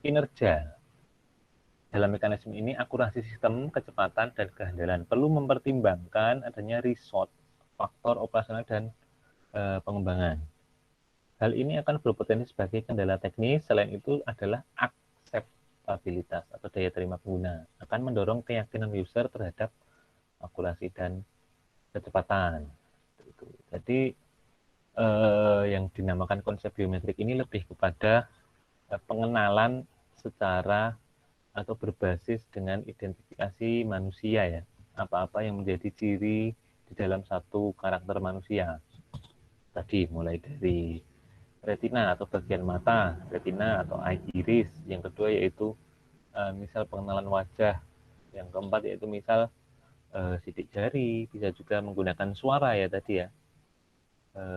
kinerja. Dalam mekanisme ini, akurasi sistem, kecepatan, dan kehandalan perlu mempertimbangkan adanya resource, faktor operasional, dan pengembangan. Hal ini akan berpotensi sebagai kendala teknis, selain itu adalah akseptabilitas atau daya terima pengguna, akan mendorong keyakinan user terhadap akurasi dan kecepatan. Jadi, yang dinamakan konsep biometrik ini lebih kepada pengenalan secara atau berbasis dengan identifikasi manusia ya. Apa-apa yang menjadi ciri di dalam satu karakter manusia. Tadi mulai dari retina atau bagian mata, retina atau iris. Yang kedua yaitu misal pengenalan wajah. Yang keempat yaitu misal sidik jari, bisa juga menggunakan suara ya tadi ya.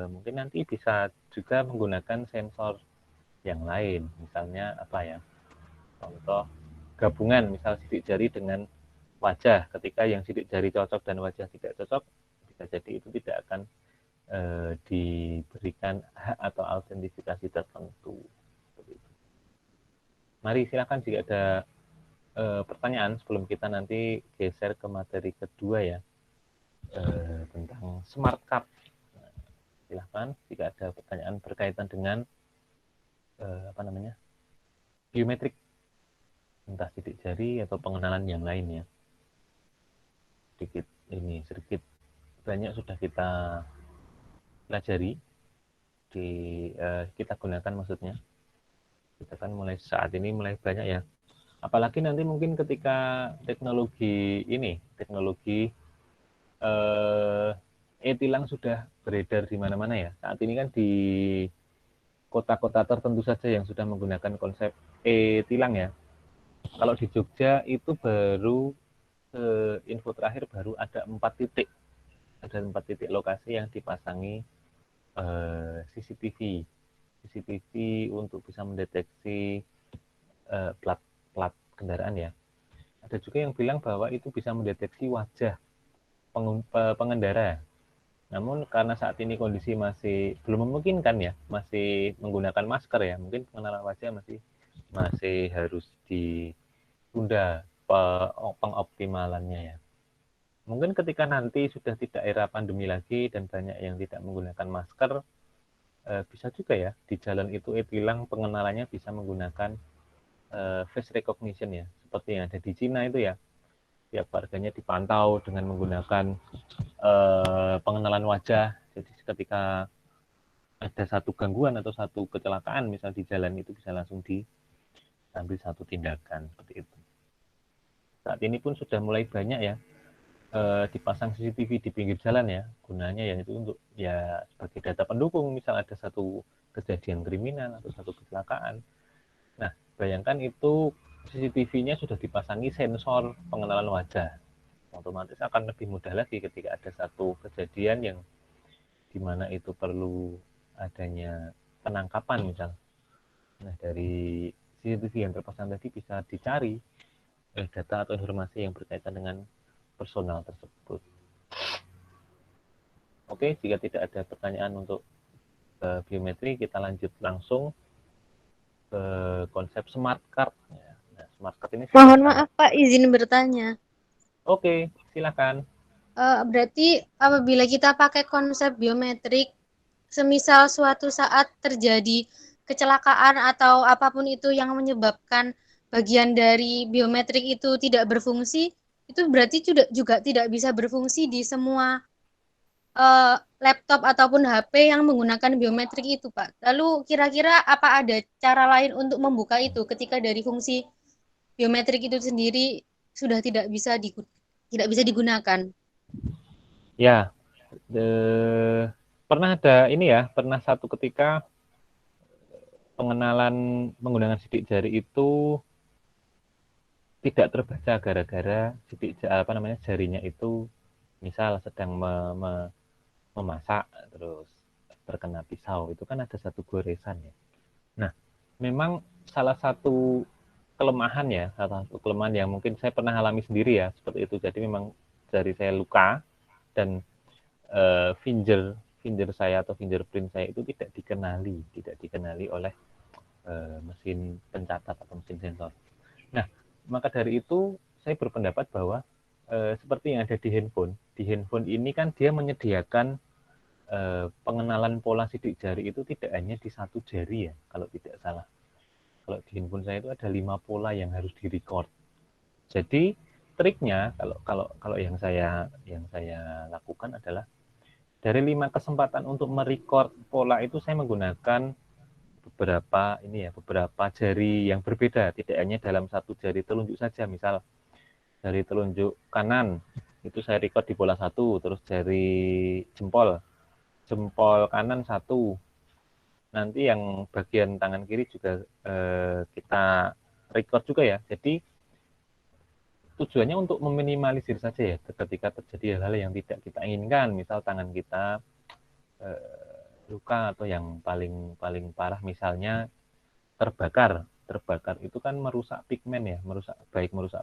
Mungkin nanti bisa juga menggunakan sensor yang lain, misalnya apa ya? Contoh gabungan misal sidik jari dengan wajah. Ketika yang sidik jari cocok dan wajah tidak cocok, bisa jadi itu tidak akan diberikan hak atau autentifikasi tertentu. Mari silakan jika ada pertanyaan sebelum kita nanti geser ke materi kedua ya, tentang smart card. Silakan jika ada pertanyaan berkaitan dengan biometrik, entah sidik jari atau pengenalan yang lainnya. Sedikit banyak sudah kita pelajari kita gunakan maksudnya. Kita kan mulai saat ini mulai banyak ya. Apalagi nanti mungkin ketika teknologi e-tilang sudah beredar di mana-mana ya. Saat ini kan di kota-kota tertentu saja yang sudah menggunakan konsep e-tilang ya. Kalau di Jogja itu baru info terakhir baru ada 4 titik. Ada 4 titik lokasi yang dipasangi CCTV untuk bisa mendeteksi plat kendaraan ya. Ada juga yang bilang bahwa itu bisa mendeteksi wajah pengendara. Namun karena saat ini kondisi masih belum memungkinkan ya, masih menggunakan masker ya, mungkin pengenalan wajah masih harus ditunda pengoptimalannya ya. Mungkin ketika nanti sudah tidak era pandemi lagi dan banyak yang tidak menggunakan masker, bisa juga ya di jalan itu e-tilang pengenalannya bisa menggunakan face recognition ya, seperti yang ada di Cina itu ya. Tiap warganya dipantau dengan menggunakan pengenalan wajah. Jadi ketika ada satu gangguan atau satu kecelakaan misal di jalan itu bisa langsung diambil satu tindakan seperti itu. Saat ini pun sudah mulai banyak ya dipasang CCTV di pinggir jalan ya, gunanya ya itu untuk ya sebagai data pendukung misal ada satu kejadian kriminal atau satu kecelakaan. Nah, bayangkan itu CCTV-nya sudah dipasangi sensor pengenalan wajah. Otomatis akan lebih mudah lagi ketika ada satu kejadian yang dimana itu perlu adanya penangkapan misal. Nah, dari CCTV yang terpasang tadi bisa dicari data atau informasi yang berkaitan dengan personal tersebut. Oke, jika tidak ada pertanyaan untuk biometri, kita lanjut langsung ke konsep smart card. Nah, smart card ini mohon maaf Pak, izin bertanya. Oke, silakan. Berarti apabila kita pakai konsep biometrik, semisal suatu saat terjadi kecelakaan atau apapun itu yang menyebabkan bagian dari biometrik itu tidak berfungsi, itu berarti juga tidak bisa berfungsi di semua laptop ataupun HP yang menggunakan biometrik itu, Pak. Lalu kira-kira apa ada cara lain untuk membuka itu ketika dari fungsi biometrik itu sendiri sudah tidak bisa digunakan? Ya, pernah ada ini ya, pernah satu ketika pengenalan menggunakan sidik jari itu tidak terbaca gara-gara jarinya itu misal sedang memasak terus terkena pisau, itu kan ada satu goresan ya. Nah, memang salah satu kelemahan ya, salah satu kelemahan yang mungkin saya pernah alami sendiri ya seperti itu. Jadi memang jari saya luka dan finger saya atau fingerprint saya itu tidak dikenali oleh mesin pencatat atau mesin sensor. Nah, maka dari itu saya berpendapat bahwa seperti yang ada di handphone ini kan dia menyediakan pengenalan pola sidik jari itu tidak hanya di satu jari ya, kalau tidak salah. Kalau di handphone saya itu ada 5 pola yang harus direcord. Jadi triknya kalau kalau kalau yang saya lakukan adalah dari 5 kesempatan untuk merecord pola itu saya menggunakan beberapa jari yang berbeda, tidak hanya dalam satu jari telunjuk saja. Misal jari telunjuk kanan itu saya record di pola 1, terus jari jempol kanan 1. Nanti yang bagian tangan kiri juga kita record juga ya. Jadi tujuannya untuk meminimalisir saja ya ketika terjadi hal-hal yang tidak kita inginkan, misal tangan kita luka atau yang paling paling parah misalnya terbakar itu kan merusak pigmen ya, merusak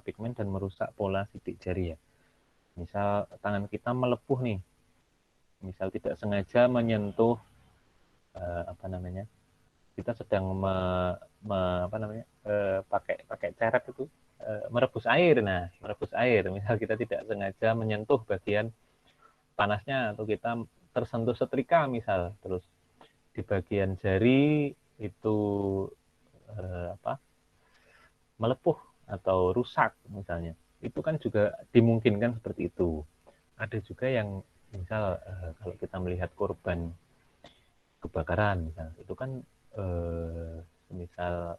pigmen dan merusak pola sidik jari ya. Misal tangan kita melepuh nih, misal tidak sengaja menyentuh kita sedang pakai ceret itu merebus air. Nah, merebus air, misal kita tidak sengaja menyentuh bagian panasnya atau kita tersentuh setrika misal, terus di bagian jari itu melepuh atau rusak misalnya, itu kan juga dimungkinkan seperti itu. Ada juga yang misal kalau kita melihat korban kebakaran misal, itu kan misal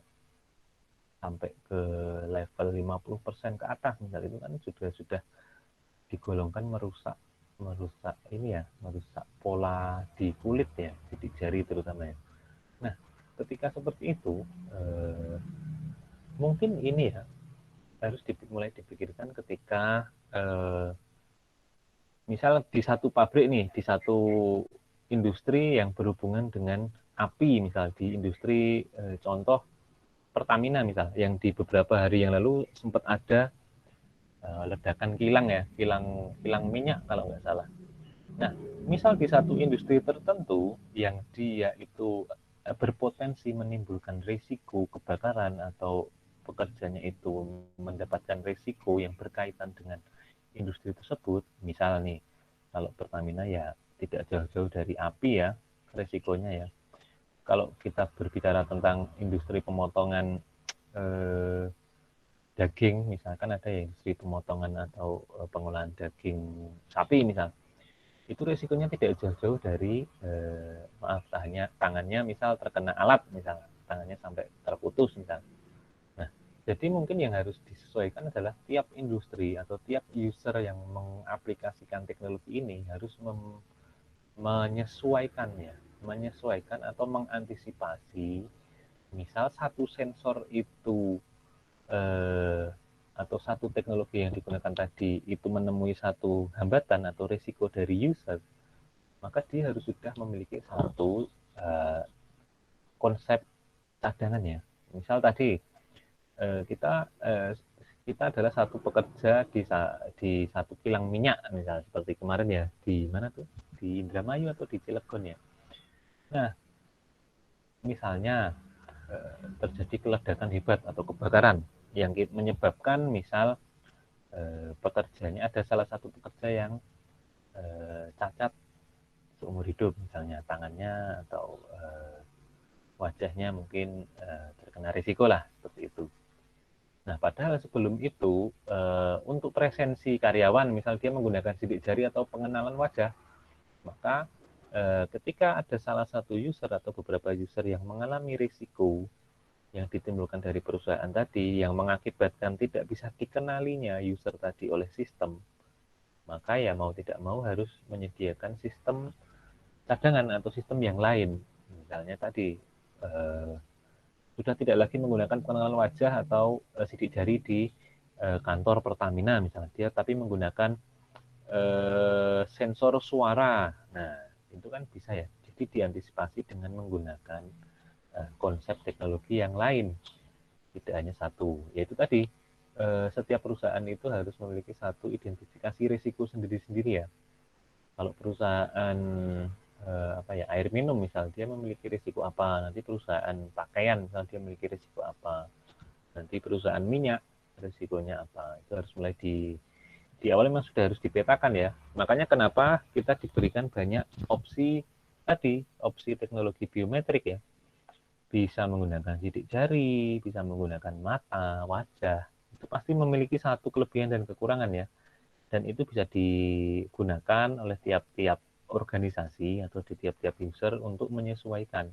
sampai ke level 50% ke atas misal, itu kan sudah digolongkan merusak merusak pola di kulit ya, di jari terutama ya. Nah, ketika seperti itu mungkin ini ya harus mulai dipikirkan ketika misal di satu pabrik nih, di satu industri yang berhubungan dengan api, misal di industri contoh Pertamina misal, yang di beberapa hari yang lalu sempat ada ledakan kilang ya, kilang minyak kalau nggak salah. Nah, misal di satu industri tertentu yang dia itu berpotensi menimbulkan risiko kebakaran atau pekerjanya itu mendapatkan risiko yang berkaitan dengan industri tersebut, misal nih, kalau Pertamina ya tidak jauh-jauh dari api ya, risikonya ya. Kalau kita berbicara tentang industri pemotongan daging, misalkan ada ya industri pemotongan atau pengolahan daging sapi misal, itu risikonya tidak jauh-jauh dari tangannya misal terkena alat, misal tangannya sampai terputus misal. Nah, jadi mungkin yang harus disesuaikan adalah tiap industri atau tiap user yang mengaplikasikan teknologi ini harus menyesuaikan atau mengantisipasi. Misal satu sensor itu atau satu teknologi yang digunakan tadi itu menemui satu hambatan atau risiko dari user, maka dia harus sudah memiliki satu konsep cadangannya. Misal tadi kita adalah satu pekerja di satu kilang minyak, misal seperti kemarin ya, di mana tuh, di Indramayu atau di Cilegon ya. Nah, misalnya terjadi keledakan hebat atau kebakaran yang menyebabkan misal pekerjanya ada salah satu pekerja yang cacat seumur hidup, misalnya tangannya atau wajahnya mungkin terkena risiko lah seperti itu. Nah, padahal sebelum itu untuk presensi karyawan, misal dia menggunakan sidik jari atau pengenalan wajah, maka ketika ada salah satu user atau beberapa user yang mengalami risiko yang ditimbulkan dari perusahaan tadi, yang mengakibatkan tidak bisa dikenalinya user tadi oleh sistem, maka ya mau tidak mau harus menyediakan sistem cadangan atau sistem yang lain. Misalnya tadi sudah tidak lagi menggunakan pengenalan wajah atau sidik jari di kantor Pertamina misalnya dia, tapi menggunakan sensor suara. Nah, itu kan bisa ya. Jadi diantisipasi dengan menggunakan konsep teknologi yang lain, tidak hanya satu. Yaitu tadi setiap perusahaan itu harus memiliki satu identifikasi risiko sendiri-sendiri ya. Kalau perusahaan air minum misal dia memiliki risiko apa, nanti perusahaan pakaian misal dia memiliki risiko apa, nanti perusahaan minyak risikonya apa, itu harus mulai di awal memang sudah harus dipetakan ya. Makanya kenapa kita diberikan banyak opsi tadi, opsi teknologi biometrik ya, bisa menggunakan sidik jari, bisa menggunakan mata, wajah, itu pasti memiliki satu kelebihan dan kekurangan ya, dan itu bisa digunakan oleh tiap-tiap organisasi atau di tiap-tiap user untuk menyesuaikan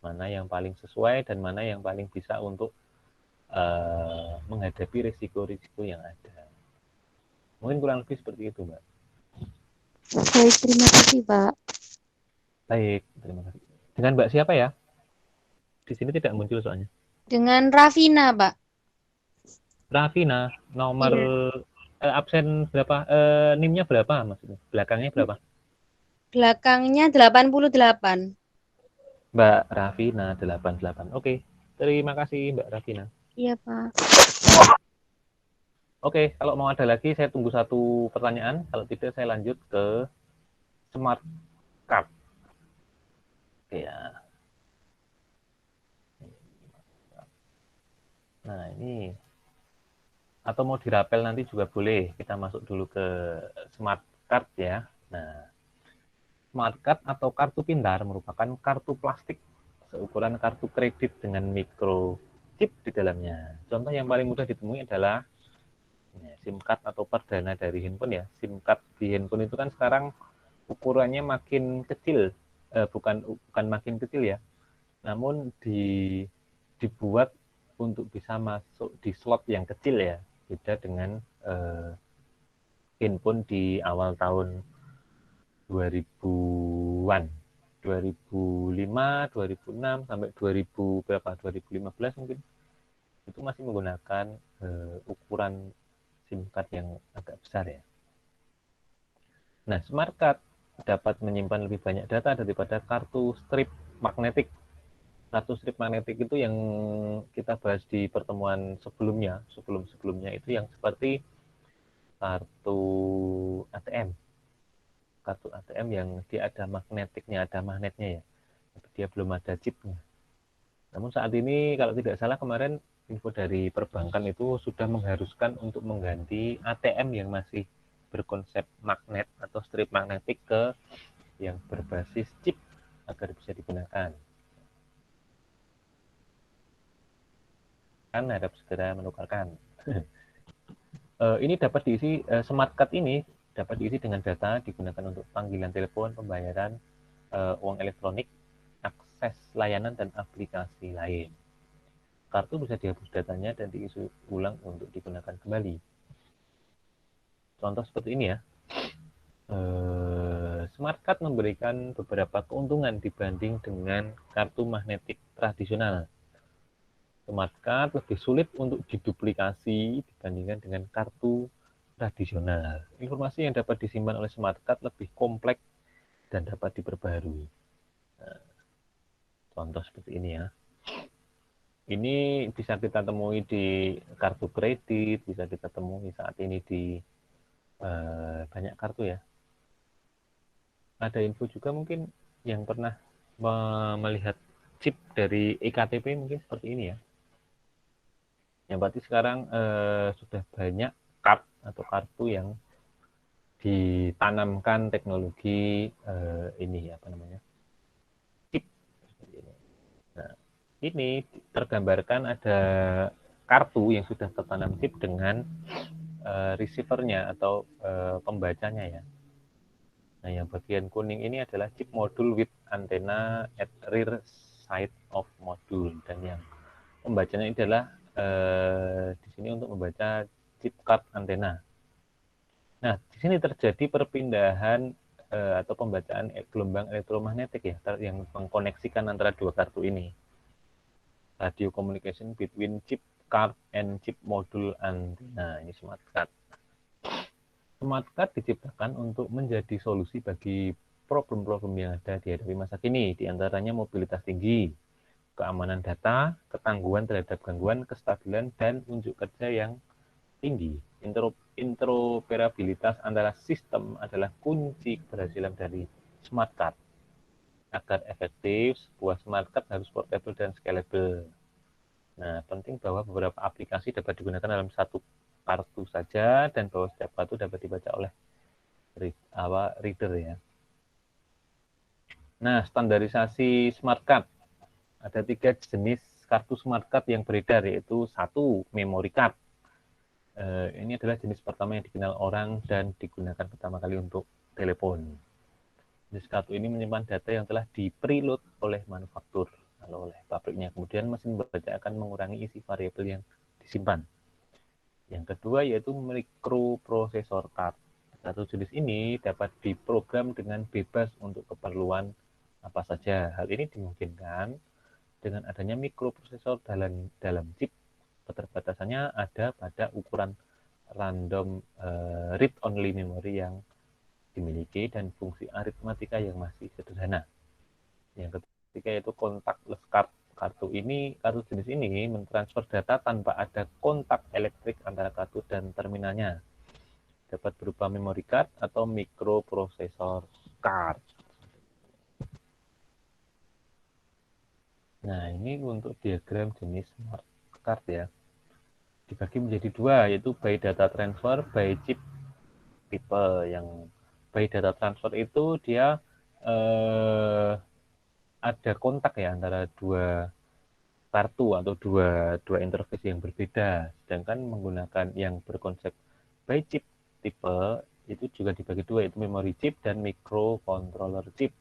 mana yang paling sesuai dan mana yang paling bisa untuk menghadapi risiko-risiko yang ada. Mungkin kurang lebih seperti itu, Mbak. Baik, terima kasih, Pak. Baik, terima kasih. Dengan Mbak siapa ya? Di sini tidak muncul soalnya. Dengan Rafina, Pak. Rafina, nomor Iya. absen berapa? NIM-nya berapa maksudnya? Belakangnya berapa? Belakangnya 88. Mbak Rafina 88. Oke, terima kasih Mbak Rafina. Iya, Pak. Oke, kalau mau ada lagi saya tunggu satu pertanyaan. Kalau tidak saya lanjut ke smart card. Oke ya. Nah ini atau mau dirapel nanti juga boleh. Kita masuk dulu ke smart card ya. Nah, smart card atau kartu pintar merupakan kartu plastik seukuran kartu kredit dengan microchip di dalamnya. Contoh yang paling mudah ditemui adalah SIM card atau perdana dari handphone ya. SIM card di handphone itu kan sekarang ukurannya makin kecil, bukan makin kecil ya, namun dibuat untuk bisa masuk di slot yang kecil ya, beda dengan handphone di awal tahun 2000-an, 2005, 2006 sampai 2000 berapa 2015 mungkin itu masih menggunakan ukuran SIM card yang agak besar ya. Nah, smart card dapat menyimpan lebih banyak data daripada kartu strip magnetik. Kartu strip magnetik itu yang kita bahas di pertemuan sebelumnya, sebelum-sebelumnya itu yang seperti kartu ATM. Kartu ATM yang dia ada magnetiknya, ada magnetnya ya. Tapi dia belum ada chipnya. Namun saat ini kalau tidak salah kemarin info dari perbankan itu sudah mengharuskan untuk mengganti ATM yang masih berkonsep magnet atau strip magnetik ke yang berbasis chip agar bisa digunakan. Kan harap segera menukarkan. Ini dapat diisi smart card ini dapat diisi dengan data digunakan untuk panggilan telepon, pembayaran, uang elektronik, akses layanan dan aplikasi lain. Kartu bisa dihapus datanya dan diisi ulang untuk digunakan kembali. Contoh seperti ini ya. Smart card memberikan beberapa keuntungan dibanding dengan kartu magnetik tradisional. Smart card lebih sulit untuk diduplikasi dibandingkan dengan kartu tradisional. Informasi yang dapat disimpan oleh smart card lebih kompleks dan dapat diperbaharui. Nah, contoh seperti ini ya. Ini bisa kita temui di kartu kredit, bisa kita temui saat ini di banyak kartu ya. Ada info juga mungkin yang pernah melihat chip dari EKTP mungkin seperti ini ya. Yang berarti sekarang sudah banyak card atau kartu yang ditanamkan teknologi ini apa namanya chip. Nah, ini tergambarkan ada kartu yang sudah tertanam chip dengan receivernya atau pembacanya ya. Nah, yang bagian kuning ini adalah chip module with antenna at rear side of module, dan yang pembacanya ini adalah di sini untuk membaca chip card antena. Nah, di sini terjadi perpindahan atau pembacaan gelombang elektromagnetik ya, yang mengkoneksikan antara dua kartu ini. Radio communication between chip card and chip module antenna. Ini smart card. Smart card diciptakan untuk menjadi solusi bagi problem-problem yang ada dihadapi masa kini, diantaranya mobilitas tinggi, keamanan data, ketangguhan terhadap gangguan, kestabilan, dan unjuk kerja yang tinggi. Interoperabilitas antara sistem adalah kunci keberhasilan dari smart card. Agar efektif, sebuah smart card harus portable dan scalable. Nah, penting bahwa beberapa aplikasi dapat digunakan dalam satu kartu saja, dan bahwa setiap kartu dapat dibaca oleh reader ya. Nah, standarisasi smart card. Ada 3 jenis kartu smart card yang beredar, yaitu 1. Memory card. Ini adalah jenis pertama yang dikenal orang dan digunakan pertama kali untuk telepon. Jenis kartu ini menyimpan data yang telah di-preload oleh manufaktur, lalu oleh pabriknya. Kemudian mesin baca akan mengurangi isi variabel yang disimpan. Yang kedua yaitu microprocessor card. Satu jenis ini dapat diprogram dengan bebas untuk keperluan apa saja. Hal ini dimungkinkan dengan adanya mikroprosesor dalam chip. Keterbatasannya ada pada ukuran random read-only memory yang dimiliki dan fungsi aritmatika yang masih sederhana. Yang ketiga yaitu contactless card. Kartu jenis ini mentransfer data tanpa ada kontak elektrik antara kartu dan terminalnya. Dapat berupa memory card atau microprocessor card. Nah, ini untuk diagram jenis smart card ya. Dibagi menjadi 2, yaitu by data transfer, by chip tipe. Yang by data transfer itu dia ada kontak ya antara dua kartu atau dua interface yang berbeda. Sedangkan menggunakan yang berkonsep by chip tipe itu juga dibagi 2, yaitu memory chip dan microcontroller chip.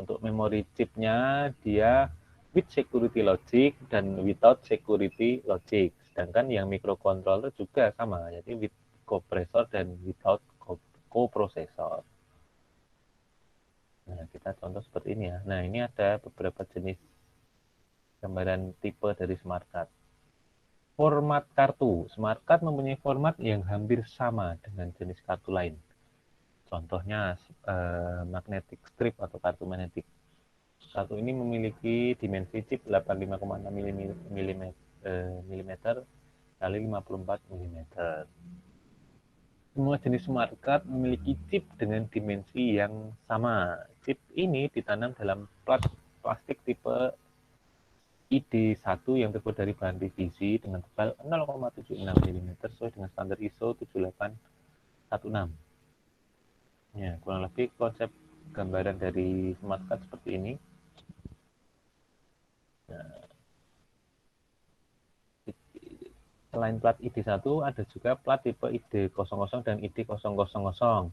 Untuk memory chipnya dia with security logic dan without security logic. Sedangkan yang microcontroller juga sama, yaitu with coprocessor dan without coprocessor. Nah, kita contoh seperti ini ya. Nah, ini ada beberapa jenis gambaran tipe dari smart card. Format kartu. Smart card mempunyai format yang hampir sama dengan jenis kartu lain. Contohnya magnetic strip atau kartu magnetik. Kartu ini memiliki dimensi chip 85,6 mm kali 54 mm. Semua jenis smart card memiliki chip dengan dimensi yang sama. Chip ini ditanam dalam plat plastik tipe ID1 yang terbuat dari bahan PVC dengan tebal 0,76 mm sesuai dengan standar ISO 7816. Ya, kurang lebih konsep gambaran dari smart card seperti ini. Nah, selain plat ID1 ada juga plat tipe ID00 dan ID000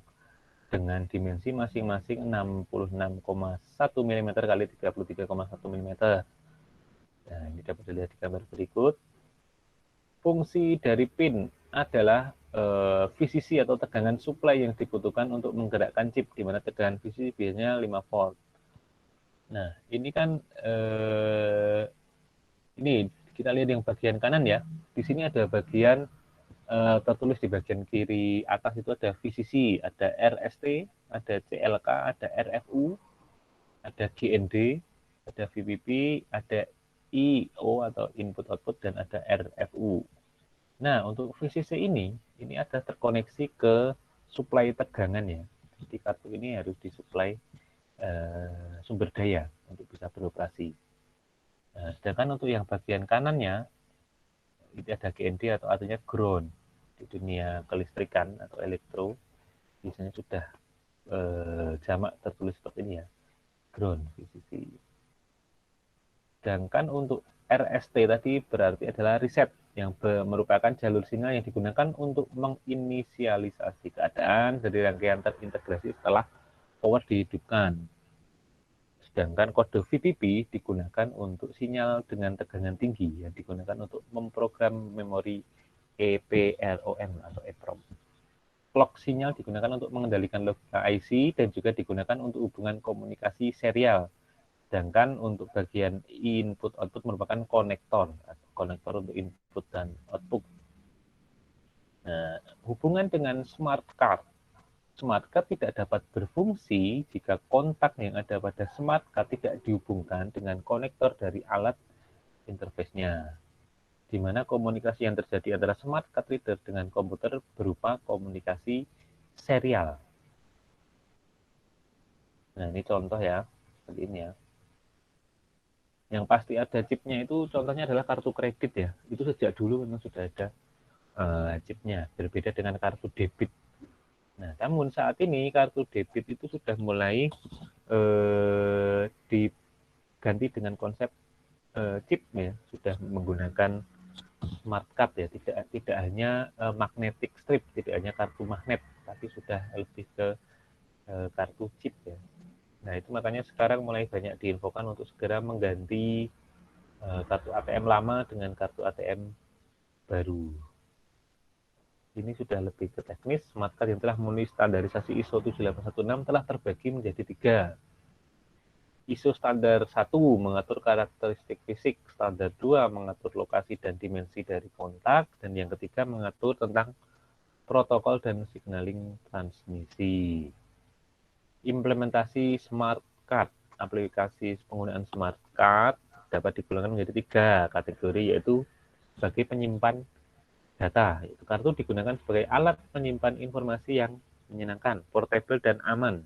dengan dimensi masing-masing 66,1 mm kali 33,1 mm. Nah, ini dapat dilihat di gambar berikut. Fungsi dari pin adalah VCC atau tegangan supply yang dibutuhkan untuk menggerakkan chip, di mana tegangan VCC biasanya 5 volt. Nah, ini kan ini kita lihat yang bagian kanan ya. Di sini ada bagian tertulis di bagian kiri atas itu ada VCC, ada RST, ada CLK, ada RFU, ada GND, ada VPP, ada IO atau input output, dan ada RFU. Nah, untuk VCC ini ada terkoneksi ke suplai tegangan ya. Jadi kartu ini harus disuplai sumber daya untuk bisa beroperasi. Nah, sedangkan untuk yang bagian kanannya itu ada GND atau artinya ground. Di dunia kelistrikan atau elektro biasanya sudah jamak tertulis seperti ini ya, ground VCC. Sedangkan untuk RST tadi berarti adalah reset, yang merupakan jalur sinyal yang digunakan untuk menginisialisasi keadaan dari rangkaian terintegrasi setelah power dihidupkan. Sedangkan kode VTP digunakan untuk sinyal dengan tegangan tinggi yang digunakan untuk memprogram memori EPROM atau EPROM. Clock sinyal digunakan untuk mengendalikan logika IC dan juga digunakan untuk hubungan komunikasi serial. Sedangkan untuk bagian input output merupakan konektor untuk input dan output. Nah, hubungan dengan smart card. Smart card tidak dapat berfungsi jika kontak yang ada pada smart card tidak dihubungkan dengan konektor dari alat interface-nya, di mana komunikasi yang terjadi antara smart card reader dengan komputer berupa komunikasi serial. Nah, ini contoh ya, seperti ini ya. Yang pasti ada chipnya itu contohnya adalah kartu kredit ya. Itu sejak dulu memang sudah ada chipnya, berbeda dengan kartu debit. Nah, namun saat ini kartu debit itu sudah mulai diganti dengan konsep chip ya, sudah menggunakan smart card ya, tidak hanya magnetic strip, tidak hanya kartu magnet, tapi sudah lebih ke kartu chip ya. Nah, itu makanya sekarang mulai banyak diinfokan untuk segera mengganti kartu ATM lama dengan kartu ATM baru. Ini sudah lebih ke teknis. Smart card yang telah memenuhi standarisasi ISO 7816 telah terbagi menjadi 3. ISO standar 1 mengatur karakteristik fisik, standar 2 mengatur lokasi dan dimensi dari kontak, dan yang ketiga mengatur tentang protokol dan signaling transmisi. Implementasi smart card. Aplikasi penggunaan smart card dapat digolongkan menjadi 3 kategori, yaitu sebagai penyimpan data. Kartu digunakan sebagai alat menyimpan informasi yang menyenangkan, portable, dan aman.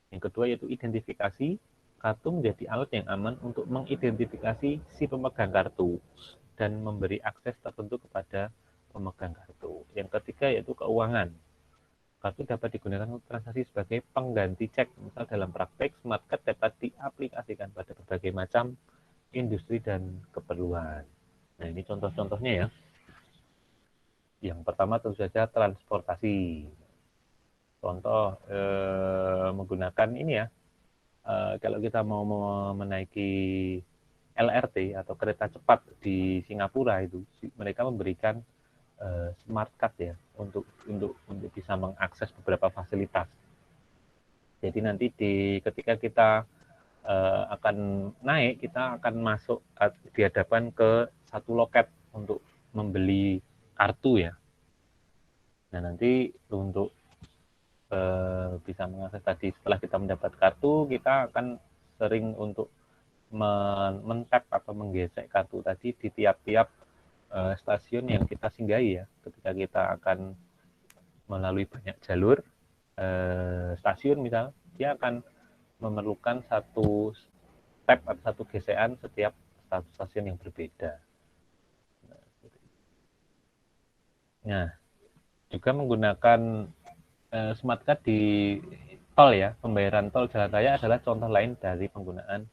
Yang kedua yaitu identifikasi. Kartu menjadi alat yang aman untuk mengidentifikasi si pemegang kartu dan memberi akses tertentu kepada pemegang kartu. Yang ketiga yaitu keuangan. Kartu dapat digunakan untuk transaksi sebagai pengganti cek. Misal dalam praktek, smart card dapat diaplikasikan pada berbagai macam industri dan keperluan. Nah, ini contoh-contohnya ya. Yang pertama tentu saja transportasi. Contoh menggunakan ini ya, kalau kita mau menaiki LRT atau kereta cepat di Singapura itu, mereka memberikan smart card ya untuk bisa mengakses beberapa fasilitas. Jadi nanti ketika kita akan naik, kita akan masuk dihadapkan ke satu loket untuk membeli kartu ya. Nah, nanti untuk bisa mengakses tadi, setelah kita mendapat kartu, kita akan sering untuk men-tap atau menggesek kartu tadi di tiap-tiap stasiun yang kita singgahi ya. Ketika kita akan melalui banyak jalur stasiun misal, dia akan memerlukan satu tap atau satu gesekan setiap satu stasiun yang berbeda. Nah, juga menggunakan smart card di tol ya, pembayaran tol jalan raya adalah contoh lain dari penggunaan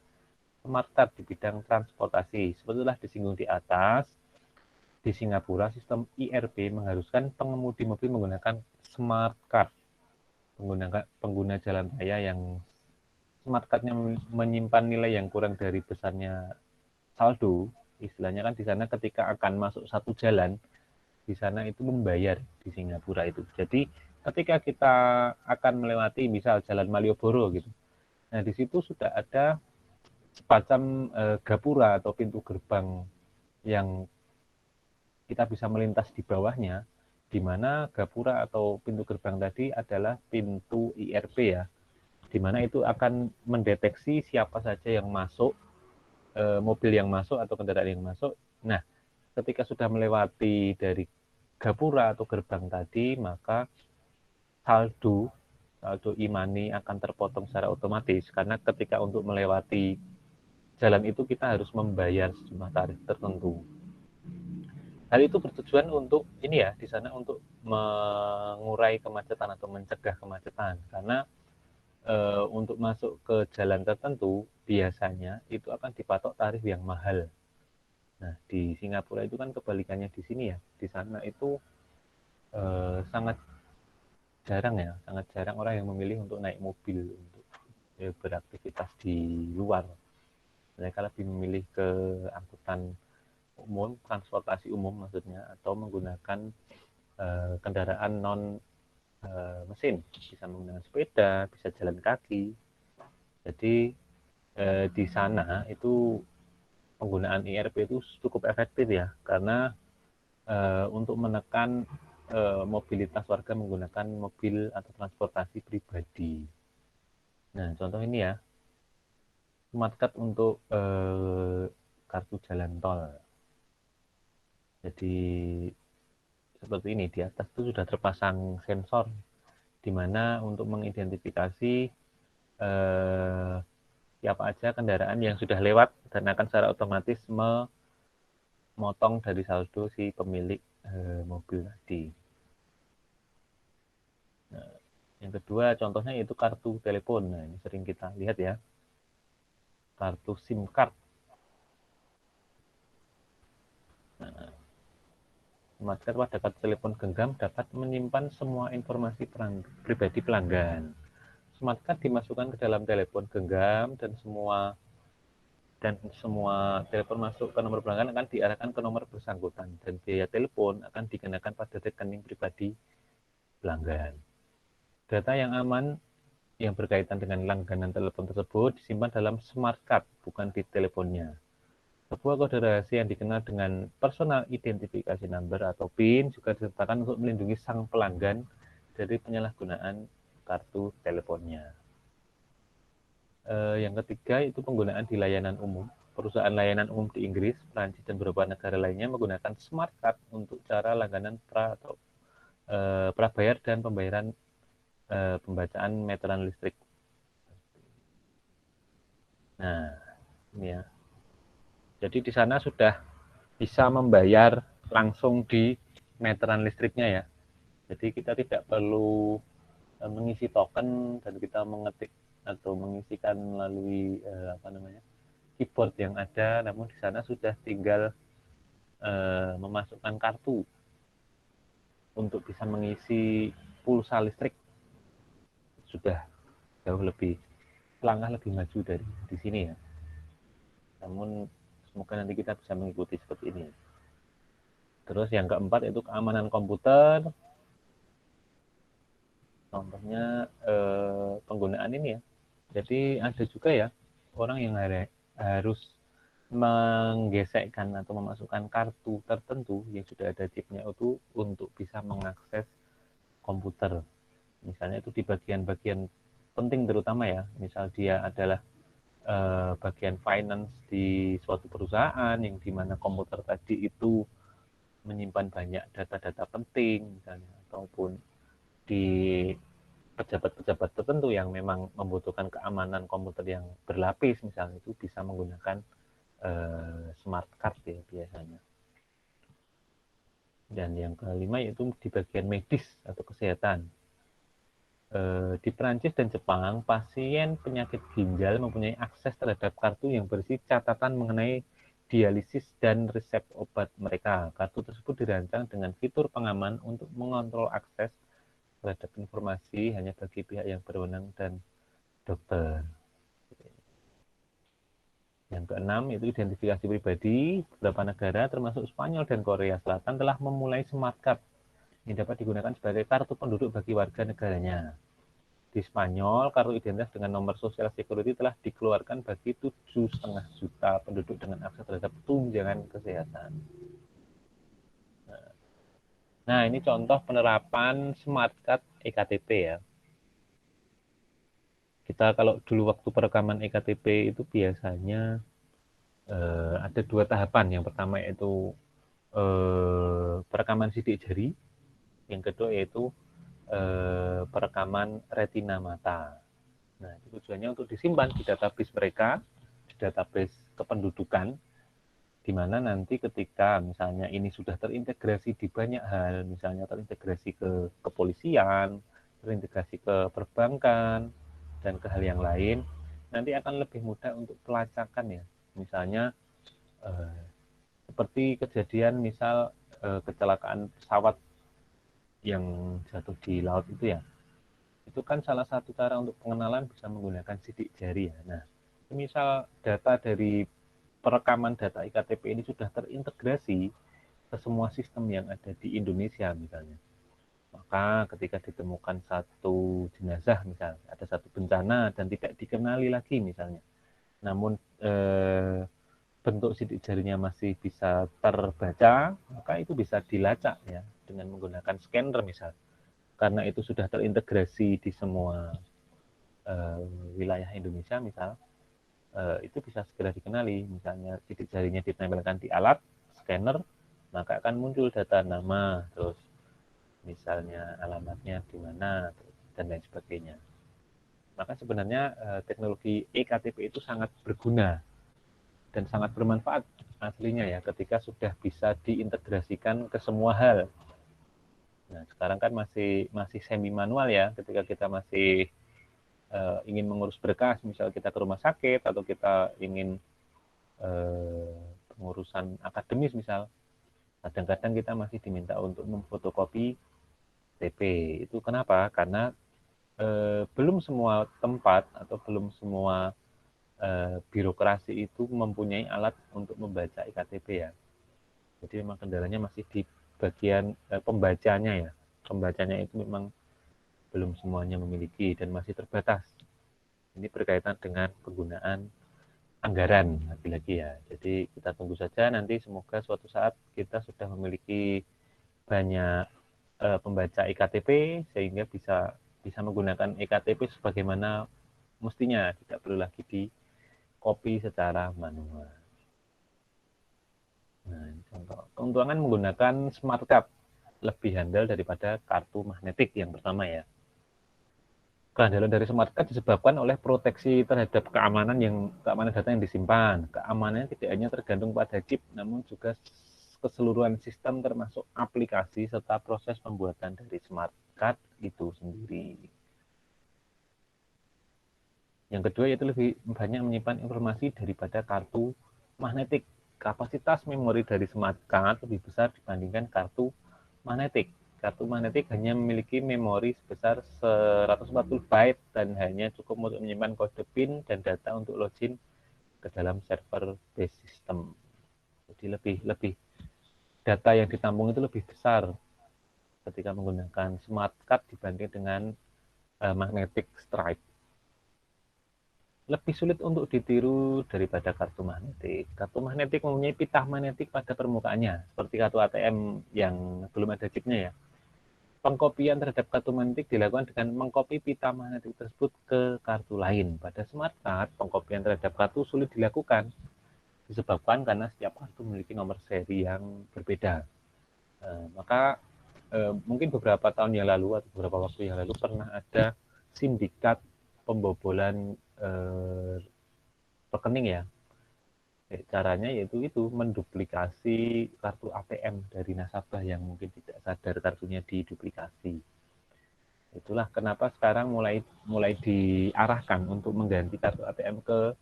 smart card di bidang transportasi. Seperti telah disinggung di atas, di Singapura sistem IRP mengharuskan pengemudi mobil menggunakan smart card. Pengguna jalan raya yang smart card-nya menyimpan nilai yang kurang dari besarnya saldo, istilahnya kan di sana ketika akan masuk satu jalan, di sana itu membayar di Singapura itu. Jadi ketika kita akan melewati misal Jalan Malioboro gitu, nah di situ sudah ada semacam gapura atau pintu gerbang yang kita bisa melintas di bawahnya, di mana gapura atau pintu gerbang tadi adalah pintu IRP ya, di mana itu akan mendeteksi siapa saja yang masuk, mobil yang masuk atau kendaraan yang masuk. Nah, ketika sudah melewati dari gapura atau gerbang tadi, maka saldo e-money akan terpotong secara otomatis, karena ketika untuk melewati jalan itu kita harus membayar sejumlah tarif tertentu. Hal itu bertujuan untuk ini ya, di sana untuk mengurai kemacetan atau mencegah kemacetan, karena untuk masuk ke jalan tertentu biasanya itu akan dipatok tarif yang mahal. Nah, di Singapura itu kan kebalikannya di sini ya. Di sana itu sangat jarang ya, sangat jarang orang yang memilih untuk naik mobil untuk beraktivitas di luar. Mereka lebih memilih ke angkutan umum, transportasi umum maksudnya, atau menggunakan kendaraan non mesin, bisa menggunakan sepeda, bisa jalan kaki. Jadi di sana itu penggunaan IRP itu cukup efektif ya, karena untuk menekan mobilitas warga menggunakan mobil atau transportasi pribadi. Nah, contoh ini ya, smart card untuk kartu jalan tol. Jadi seperti ini, di atas itu sudah terpasang sensor di mana untuk mengidentifikasi siapa aja kendaraan yang sudah lewat dan akan secara otomatis memotong dari saldo si pemilik mobil tadi. Nah, yang kedua contohnya yaitu kartu telepon. Nah, ini sering kita lihat ya, kartu SIM card. Nah, smart card pada kartu telepon genggam dapat menyimpan semua informasi pribadi pelanggan. Smart card dimasukkan ke dalam telepon genggam dan semua telepon masuk ke nomor pelanggan akan diarahkan ke nomor bersangkutan dan biaya telepon akan dikenakan pada rekening pribadi pelanggan. Data yang aman yang berkaitan dengan langganan telepon tersebut disimpan dalam smart card, bukan di teleponnya. Sebuah kode rahasia yang dikenal dengan personal identification number atau PIN juga disertakan untuk melindungi sang pelanggan dari penyalahgunaan kartu teleponnya. Yang ketiga itu penggunaan di layanan umum. Perusahaan layanan umum di Inggris, Prancis, dan beberapa negara lainnya menggunakan smart card untuk cara langganan prabayar dan pembayaran pembacaan meteran listrik. Nah, ini ya. Jadi di sana sudah bisa membayar langsung di meteran listriknya ya. Jadi kita tidak perlu mengisi token dan kita mengetik atau mengisikan melalui keyboard yang ada, namun di sana sudah tinggal memasukkan kartu untuk bisa mengisi pulsa listrik. Sudah jauh lebih langkah lebih maju dari di sini ya. Namun semoga nanti kita bisa mengikuti seperti ini. Terus yang keempat itu keamanan komputer. Contohnya penggunaan ini ya. Jadi ada juga ya orang yang harus menggesekkan atau memasukkan kartu tertentu yang sudah ada chipnya itu untuk bisa mengakses komputer. Misalnya itu di bagian-bagian penting terutama ya. Misal dia adalah bagian finance di suatu perusahaan yang dimana komputer tadi itu menyimpan banyak data-data penting misalnya, ataupun di pejabat-pejabat tertentu yang memang membutuhkan keamanan komputer yang berlapis misalnya, itu bisa menggunakan smart card ya biasanya. Dan yang kelima yaitu di bagian medis atau kesehatan. Di Perancis dan Jepang, pasien penyakit ginjal mempunyai akses terhadap kartu yang berisi catatan mengenai dialisis dan resep obat mereka. Kartu tersebut dirancang dengan fitur pengaman untuk mengontrol akses terhadap informasi hanya bagi pihak yang berwenang dan dokter. Yang keenam itu identifikasi pribadi. Beberapa negara termasuk Spanyol dan Korea Selatan telah memulai smart card yang dapat digunakan sebagai kartu penduduk bagi warga negaranya. Di Spanyol, kartu identitas dengan nomor Social Security telah dikeluarkan bagi 7,5 juta penduduk dengan akses terhadap tunjangan kesehatan. Nah, ini contoh penerapan smart card EKTP ya. Kita kalau dulu waktu perekaman EKTP itu biasanya ada 2 tahapan. Yang pertama yaitu perekaman sidik jari, yang kedua yaitu perekaman retina mata. Nah, itu tujuannya untuk disimpan di database mereka, di database kependudukan, di mana nanti ketika misalnya ini sudah terintegrasi di banyak hal, misalnya terintegrasi ke kepolisian, terintegrasi ke perbankan, dan ke hal yang lain, nanti akan lebih mudah untuk pelacakan ya. Misalnya seperti kejadian misal kecelakaan pesawat yang jatuh di laut itu ya, itu kan salah satu cara untuk pengenalan bisa menggunakan sidik jari ya. Nah, misal data dari perekaman data IKTP ini sudah terintegrasi ke semua sistem yang ada di Indonesia misalnya. Maka ketika ditemukan satu jenazah misalnya, ada satu bencana dan tidak dikenali lagi misalnya, namun bentuk sidik jarinya masih bisa terbaca, maka itu bisa dilacak ya dengan menggunakan scanner misal. Karena itu sudah terintegrasi di semua wilayah Indonesia misal, itu bisa segera dikenali. Misalnya sidik jarinya ditempelkan di alat scanner, maka akan muncul data nama, terus misalnya alamatnya di mana, dan lain sebagainya. Maka sebenarnya teknologi eKTP itu sangat berguna dan sangat bermanfaat aslinya ya ketika sudah bisa diintegrasikan ke semua hal. Nah, sekarang kan masih semi manual ya, ketika kita masih ingin mengurus berkas, misal kita ke rumah sakit atau kita ingin pengurusan akademis misal, kadang-kadang kita masih diminta untuk memfotokopi KTP. Itu kenapa? Karena belum semua tempat atau belum semua birokrasi itu mempunyai alat untuk membaca iktp ya. Jadi memang kendalanya masih di bagian pembacanya ya. Pembacanya itu memang belum semuanya memiliki dan masih terbatas. Ini berkaitan dengan penggunaan anggaran lagi-lagi ya. Jadi kita tunggu saja nanti semoga suatu saat kita sudah memiliki banyak pembaca iktp sehingga bisa menggunakan iktp sebagaimana mestinya, tidak perlu lagi di copy secara manual. Nah, ini contoh. Keuntungan menggunakan smart card lebih handal daripada kartu magnetik yang pertama ya. Kehandalan dari smart card disebabkan oleh proteksi terhadap keamanan data yang disimpan. Keamanannya tidak hanya tergantung pada chip, namun juga keseluruhan sistem termasuk aplikasi serta proses pembuatan dari smart card itu sendiri. Yang kedua yaitu lebih banyak menyimpan informasi daripada kartu magnetik. Kapasitas memori dari smart card lebih besar dibandingkan kartu magnetik. Kartu magnetik hanya memiliki memori sebesar 140 byte dan hanya cukup untuk menyimpan kode PIN dan data untuk login ke dalam server base system. Jadi lebih data yang ditampung itu lebih besar ketika menggunakan smart card dibanding dengan magnetic stripe. Lebih sulit untuk ditiru daripada kartu magnetik. Kartu magnetik mempunyai pita magnetik pada permukaannya, seperti kartu ATM yang belum ada chipnya ya. Pengkopian terhadap kartu magnetik dilakukan dengan mengkopi pita magnetik tersebut ke kartu lain. Pada smart card, pengkopian terhadap kartu sulit dilakukan, disebabkan karena setiap kartu memiliki nomor seri yang berbeda. Maka mungkin beberapa tahun yang lalu atau beberapa waktu yang lalu pernah ada sindikat pembobolan rekening ya. Caranya yaitu menduplikasi kartu ATM dari nasabah yang mungkin tidak sadar kartunya diduplikasi. Itulah kenapa sekarang mulai diarahkan untuk mengganti kartu ATM ke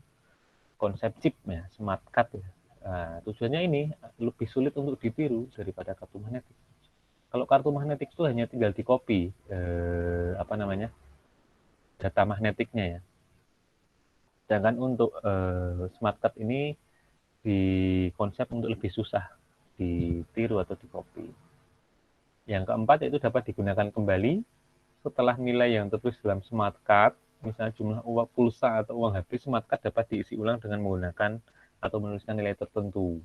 konsep chip ya, smart card ya. Nah, tujuannya ini lebih sulit untuk ditiru daripada kartu magnetik. Kalau kartu magnetik itu hanya tinggal di copy data magnetiknya ya. Sedangkan untuk smart card ini dikonsep untuk lebih susah ditiru atau di copy. Yang keempat yaitu dapat digunakan kembali setelah nilai yang tertulis dalam smart card, misalnya jumlah uang pulsa atau uang habis, smart card dapat diisi ulang dengan menggunakan atau menuliskan nilai tertentu.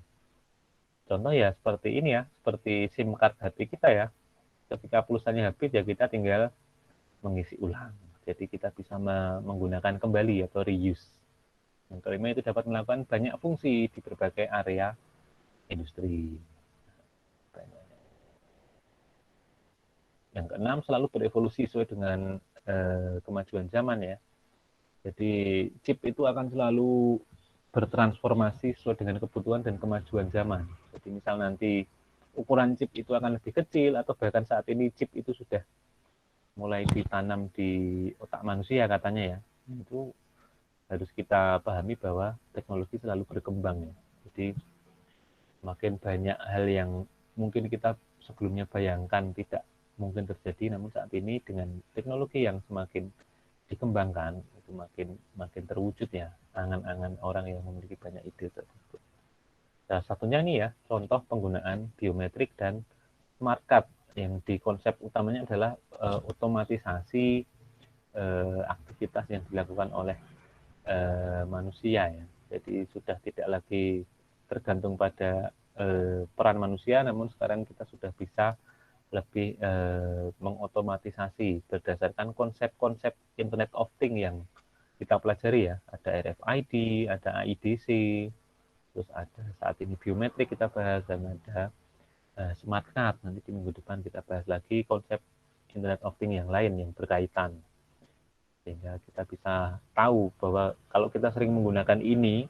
Contoh ya seperti ini ya, seperti SIM card HP kita ya. Ketika pulsanya habis ya kita tinggal mengisi ulang. Jadi kita bisa menggunakan kembali atau reuse. Yang kelima itu dapat melakukan banyak fungsi di berbagai area industri. Yang keenam selalu berevolusi sesuai dengan kemajuan zaman ya. Jadi chip itu akan selalu bertransformasi sesuai dengan kebutuhan dan kemajuan zaman. Jadi misal nanti ukuran chip itu akan lebih kecil atau bahkan saat ini chip itu sudah mulai ditanam di otak manusia katanya ya. Itu harus kita pahami bahwa teknologi selalu berkembang ya. Jadi semakin banyak hal yang mungkin kita sebelumnya bayangkan tidak mungkin terjadi, namun saat ini dengan teknologi yang semakin dikembangkan itu makin terwujud ya angan-angan orang yang memiliki banyak ide tersebut. Nah, satunya nih ya contoh penggunaan biometrik dan smart card yang di konsep utamanya adalah otomatisasi aktivitas yang dilakukan oleh manusia ya. Jadi sudah tidak lagi tergantung pada peran manusia, namun sekarang kita sudah bisa lebih mengotomatisasi berdasarkan konsep-konsep Internet of Things yang kita pelajari ya. Ada RFID, ada AIDC, terus ada saat ini biometrik kita bahas, dan ada smart card. Nanti di minggu depan kita bahas lagi konsep Internet of Things yang lain yang berkaitan. Sehingga kita bisa tahu bahwa kalau kita sering menggunakan ini,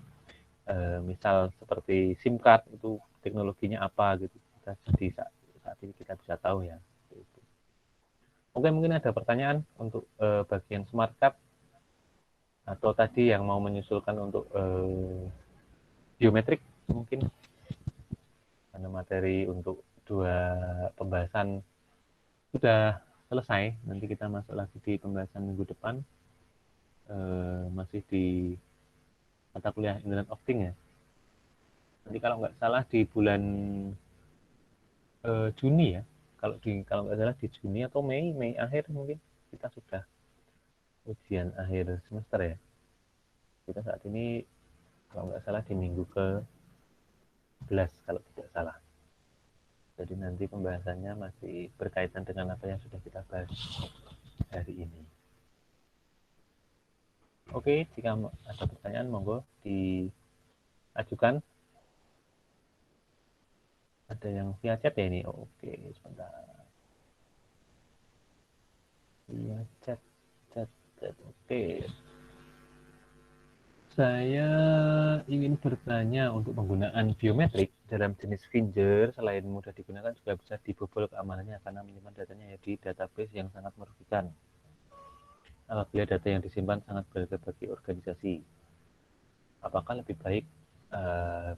misal seperti SIM card itu teknologinya apa gitu, kita jadi saat ini kita bisa tahu ya. Oke, mungkin ada pertanyaan untuk bagian smart card atau tadi yang mau menyusulkan untuk biometrik mungkin, karena materi untuk 2 pembahasan sudah selesai. Nanti kita masuk lagi di pembahasan minggu depan, masih di mata kuliah Internet of Things ya. Nanti kalau nggak salah di bulan Juni ya, kalau nggak salah di Juni atau Mei akhir mungkin kita sudah ujian akhir semester ya. Kita saat ini kalau nggak salah di minggu ke-11 kalau tidak salah. Jadi nanti pembahasannya masih berkaitan dengan apa yang sudah kita bahas hari ini. Oke, jika ada pertanyaan monggo diajukan. Ada yang via chat ya ini? Oke, sebentar. Via chat. Oke. Saya ingin bertanya untuk penggunaan biometrik dalam jenis finger selain mudah digunakan juga bisa dibobol keamanannya karena menyimpan datanya ya di database yang sangat merugikan. Apabila data yang disimpan sangat berharga bagi organisasi, apakah lebih baik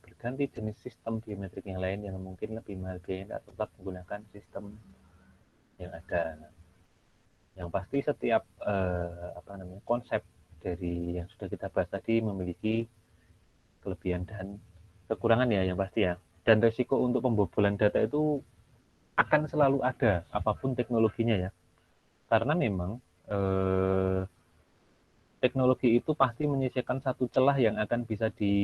berganti jenis sistem biometrik yang lain yang mungkin lebih mahal biayanya atau tetap menggunakan sistem yang ada? Yang pasti setiap konsep dari yang sudah kita bahas tadi memiliki kelebihan dan kekurangan ya yang pasti ya. Dan resiko untuk pembobolan data itu akan selalu ada apapun teknologinya ya. Karena memang teknologi itu pasti menyisihkan satu celah yang akan bisa dibobol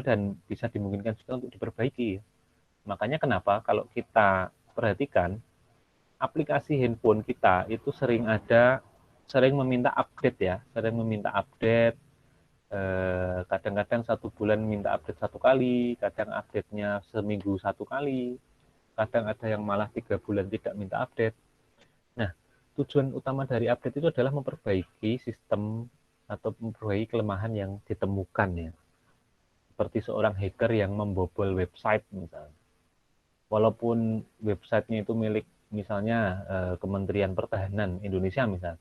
dan bisa dimungkinkan juga untuk diperbaiki. Makanya kenapa kalau kita perhatikan aplikasi handphone kita itu sering meminta update ya, kadang-kadang 1 bulan minta update 1 kali, kadang update-nya seminggu 1 kali, kadang ada yang malah 3 bulan tidak minta update. Nah, tujuan utama dari update itu adalah memperbaiki sistem atau memperbaiki kelemahan yang ditemukan ya. Seperti seorang hacker yang membobol website misalnya. Walaupun websitenya itu milik misalnya Kementerian Pertahanan Indonesia misalnya.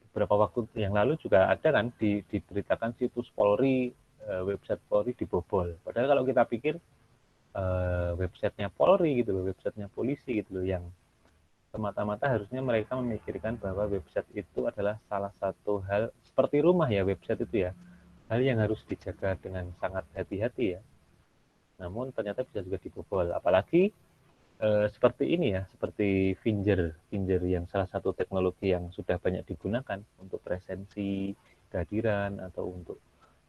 Beberapa waktu yang lalu juga ada kan diberitakan situs Polri, website Polri dibobol. Padahal kalau kita pikir websitenya Polri gitu loh, websitenya polisi gitu loh, yang semata-mata harusnya mereka memikirkan bahwa website itu adalah salah satu hal seperti rumah ya, website itu ya, hal yang harus dijaga dengan sangat hati-hati ya. Namun ternyata bisa juga dibobol, apalagi seperti ini ya, seperti Finger yang salah satu teknologi yang sudah banyak digunakan untuk presensi, kehadiran, atau untuk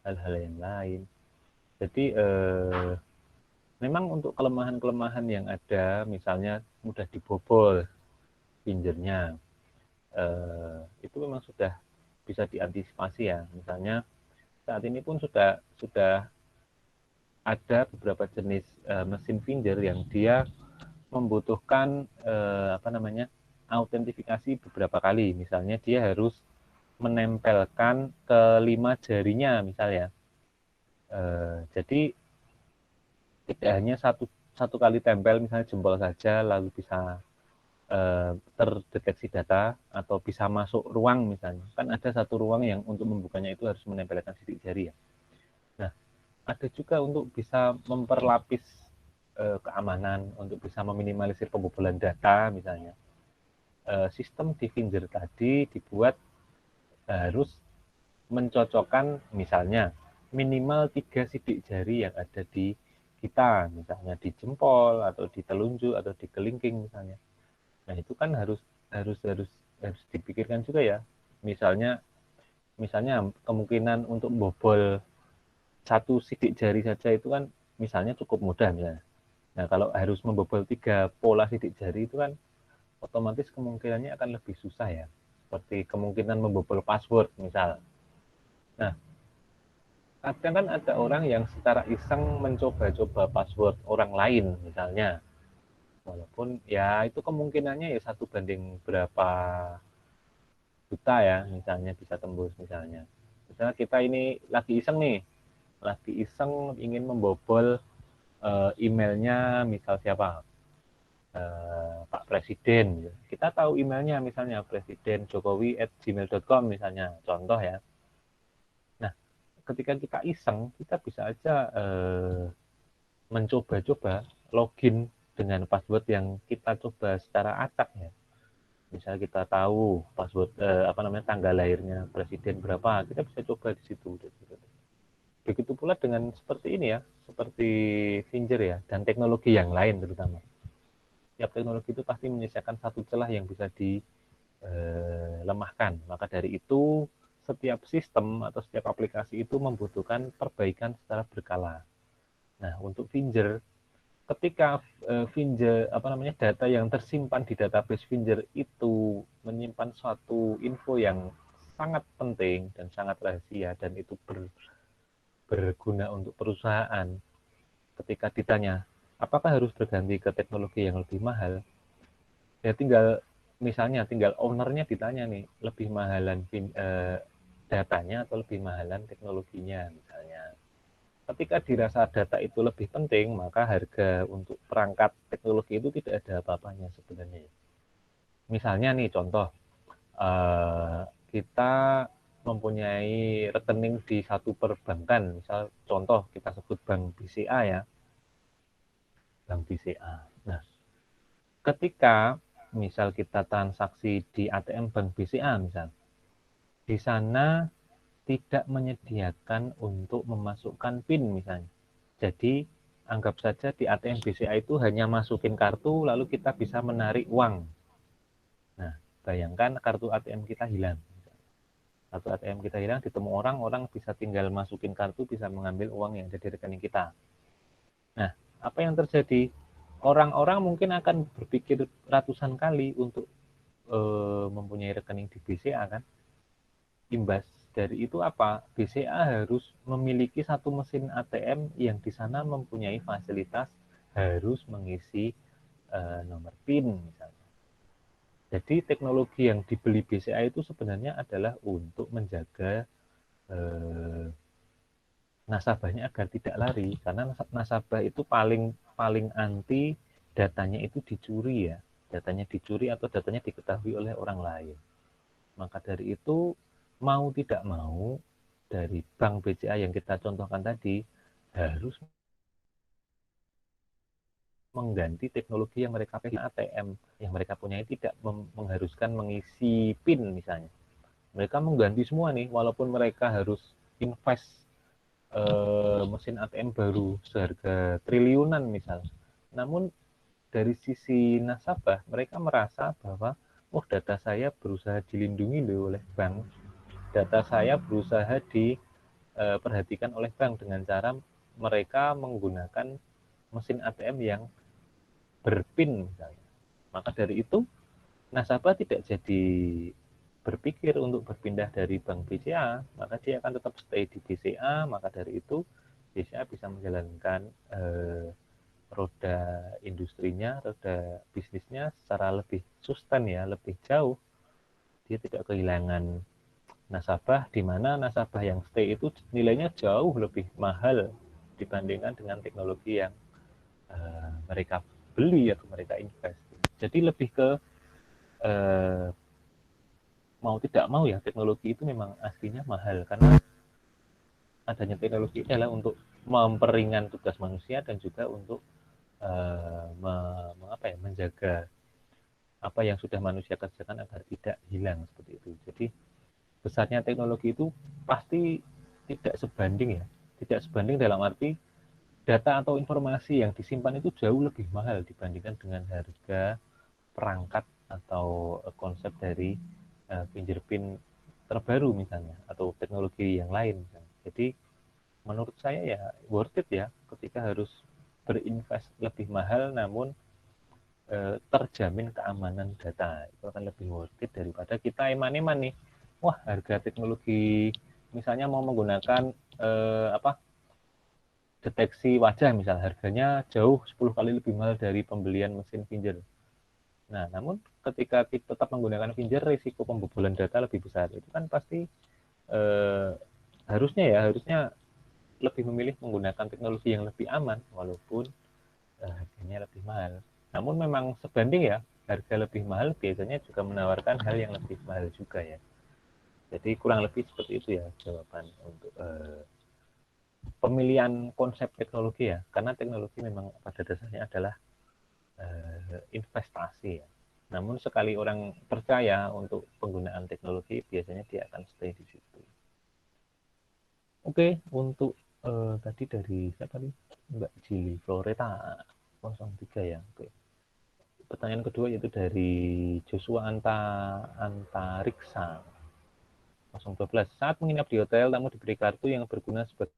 hal-hal yang lain. Jadi memang untuk kelemahan-kelemahan yang ada, misalnya mudah dibobol Fingernya, itu memang sudah bisa diantisipasi ya. Misalnya saat ini pun sudah ada beberapa jenis mesin Finger yang dia membutuhkan autentifikasi beberapa kali. Misalnya dia harus menempelkan kelima jarinya misalnya. Jadi tidak hanya satu kali tempel misalnya jempol saja lalu bisa terdeteksi data atau bisa masuk ruang misalnya. Kan ada satu ruang yang untuk membukanya itu harus menempelkan sidik jari ya. Nah, ada juga untuk bisa memperlapis keamanan, untuk bisa meminimalisir pembobolan data misalnya. Sistem di Finger tadi dibuat harus mencocokkan misalnya minimal 3 sidik jari yang ada di kita, misalnya di jempol atau di telunjuk atau di kelingking misalnya. Nah, itu kan harus harus harus harus dipikirkan juga ya. Misalnya kemungkinan untuk bobol satu sidik jari saja itu kan misalnya cukup mudah misalnya. Nah, kalau harus membobol 3 pola sidik jari itu kan otomatis kemungkinannya akan lebih susah ya. Seperti kemungkinan membobol password misal. Nah, kadang kan ada orang yang secara iseng mencoba-coba password orang lain misalnya. Walaupun ya itu kemungkinannya ya 1 banding berapa juta ya, misalnya bisa tembus misalnya. Misalnya kita ini lagi iseng ingin membobol emailnya misal siapa, Pak Presiden. Kita tahu emailnya misalnya presiden.jokowi@gmail.com misalnya, contoh ya. Nah, ketika kita iseng, kita bisa aja mencoba-coba login dengan password yang kita coba secara acak ya. Misal kita tahu password tanggal lahirnya presiden berapa, kita bisa coba di situ. Begitu pula dengan seperti ini ya, seperti Finger ya, dan teknologi yang lain terutama. Setiap teknologi itu pasti menyisakan satu celah yang bisa dilemahkan. Maka dari itu, setiap sistem atau setiap aplikasi itu membutuhkan perbaikan secara berkala. Nah, untuk Finger, ketika data yang tersimpan di database Finger itu menyimpan suatu info yang sangat penting dan sangat rahasia dan itu berguna untuk perusahaan, ketika ditanya apakah harus berganti ke teknologi yang lebih mahal, ya tinggal ownernya ditanya nih, lebih mahalan datanya atau lebih mahalan teknologinya misalnya. Ketika dirasa data itu lebih penting, maka harga untuk perangkat teknologi itu tidak ada apa-apanya sebenarnya. Misalnya nih contoh, kita mempunyai rekening di satu perbankan, misal contoh kita sebut Bank BCA ya, Bank BCA. Nah, ketika misal kita transaksi di ATM Bank BCA misal, di sana tidak menyediakan untuk memasukkan PIN misalnya. Jadi anggap saja di ATM BCA itu hanya masukin kartu lalu kita bisa menarik uang. Nah, bayangkan kartu ATM kita hilang. Kartu ATM kita hilang, ditemu orang, orang bisa tinggal masukin kartu, bisa mengambil uang yang ada di rekening kita. Nah, apa yang terjadi? Orang-orang mungkin akan berpikir ratusan kali untuk mempunyai rekening di BCA kan. Imbas dari itu apa? BCA harus memiliki satu mesin ATM yang di sana mempunyai fasilitas harus mengisi nomor PIN misalnya. Jadi teknologi yang dibeli BCA itu sebenarnya adalah untuk menjaga nasabahnya agar tidak lari, karena nasabah itu paling anti datanya itu dicuri ya, datanya dicuri atau datanya diketahui oleh orang lain. Maka dari itu mau tidak mau dari bank BCA yang kita contohkan tadi harus mengganti teknologi yang mereka pakai ATM yang mereka punyai tidak mengharuskan mengisi PIN misalnya. Mereka mengganti semua nih, walaupun mereka harus invest mesin ATM baru seharga triliunan misal. Namun dari sisi nasabah mereka merasa bahwa data saya berusaha dilindungi loh oleh bank. Data saya berusaha diperhatikan oleh bank dengan cara mereka menggunakan mesin ATM yang berpin misalnya. Maka dari itu nasabah tidak jadi berpikir untuk berpindah dari bank BCA, maka dia akan tetap stay di BCA. Maka dari itu BCA bisa menjalankan roda industrinya, roda bisnisnya secara lebih sustain ya, lebih jauh. Dia tidak kehilangan nasabah, di mana nasabah yang stay itu nilainya jauh lebih mahal dibandingkan dengan teknologi yang mereka beli atau mereka invest. Jadi lebih ke mau tidak mau ya teknologi itu memang aslinya mahal, karena adanya teknologi adalah untuk memperingan tugas manusia dan juga untuk menjaga apa yang sudah manusia kerjakan agar tidak hilang seperti itu. Jadi besarnya teknologi itu pasti tidak sebanding ya, tidak sebanding dalam arti data atau informasi yang disimpan itu jauh lebih mahal dibandingkan dengan harga perangkat atau konsep dari fingerprint terbaru misalnya atau teknologi yang lain misalnya. Jadi menurut saya ya worth it ya ketika harus berinvest lebih mahal namun terjamin keamanan data itu akan lebih worth it daripada kita eman-eman nih wah harga teknologi misalnya mau menggunakan deteksi wajah misal harganya jauh 10 kali lebih mahal dari pembelian mesin finger. Nah, namun ketika kita tetap menggunakan finger risiko pembobolan data lebih besar. Itu kan pasti harusnya lebih memilih menggunakan teknologi yang lebih aman walaupun harganya lebih mahal. Namun memang sebanding ya, harga lebih mahal biasanya juga menawarkan hal yang lebih mahal juga ya. Jadi kurang lebih seperti itu ya jawaban untuk pemilihan konsep teknologi ya. Karena teknologi memang pada dasarnya adalah investasi ya. Namun sekali orang percaya untuk penggunaan teknologi, biasanya dia akan stay di situ. Oke, untuk tadi dari siapa nih? Mbak Jili Floreta 03 ya. Oke. Pertanyaan kedua yaitu dari Joshua Antariksa 012. Saat menginap di hotel, tamu diberi kartu yang berguna sebagai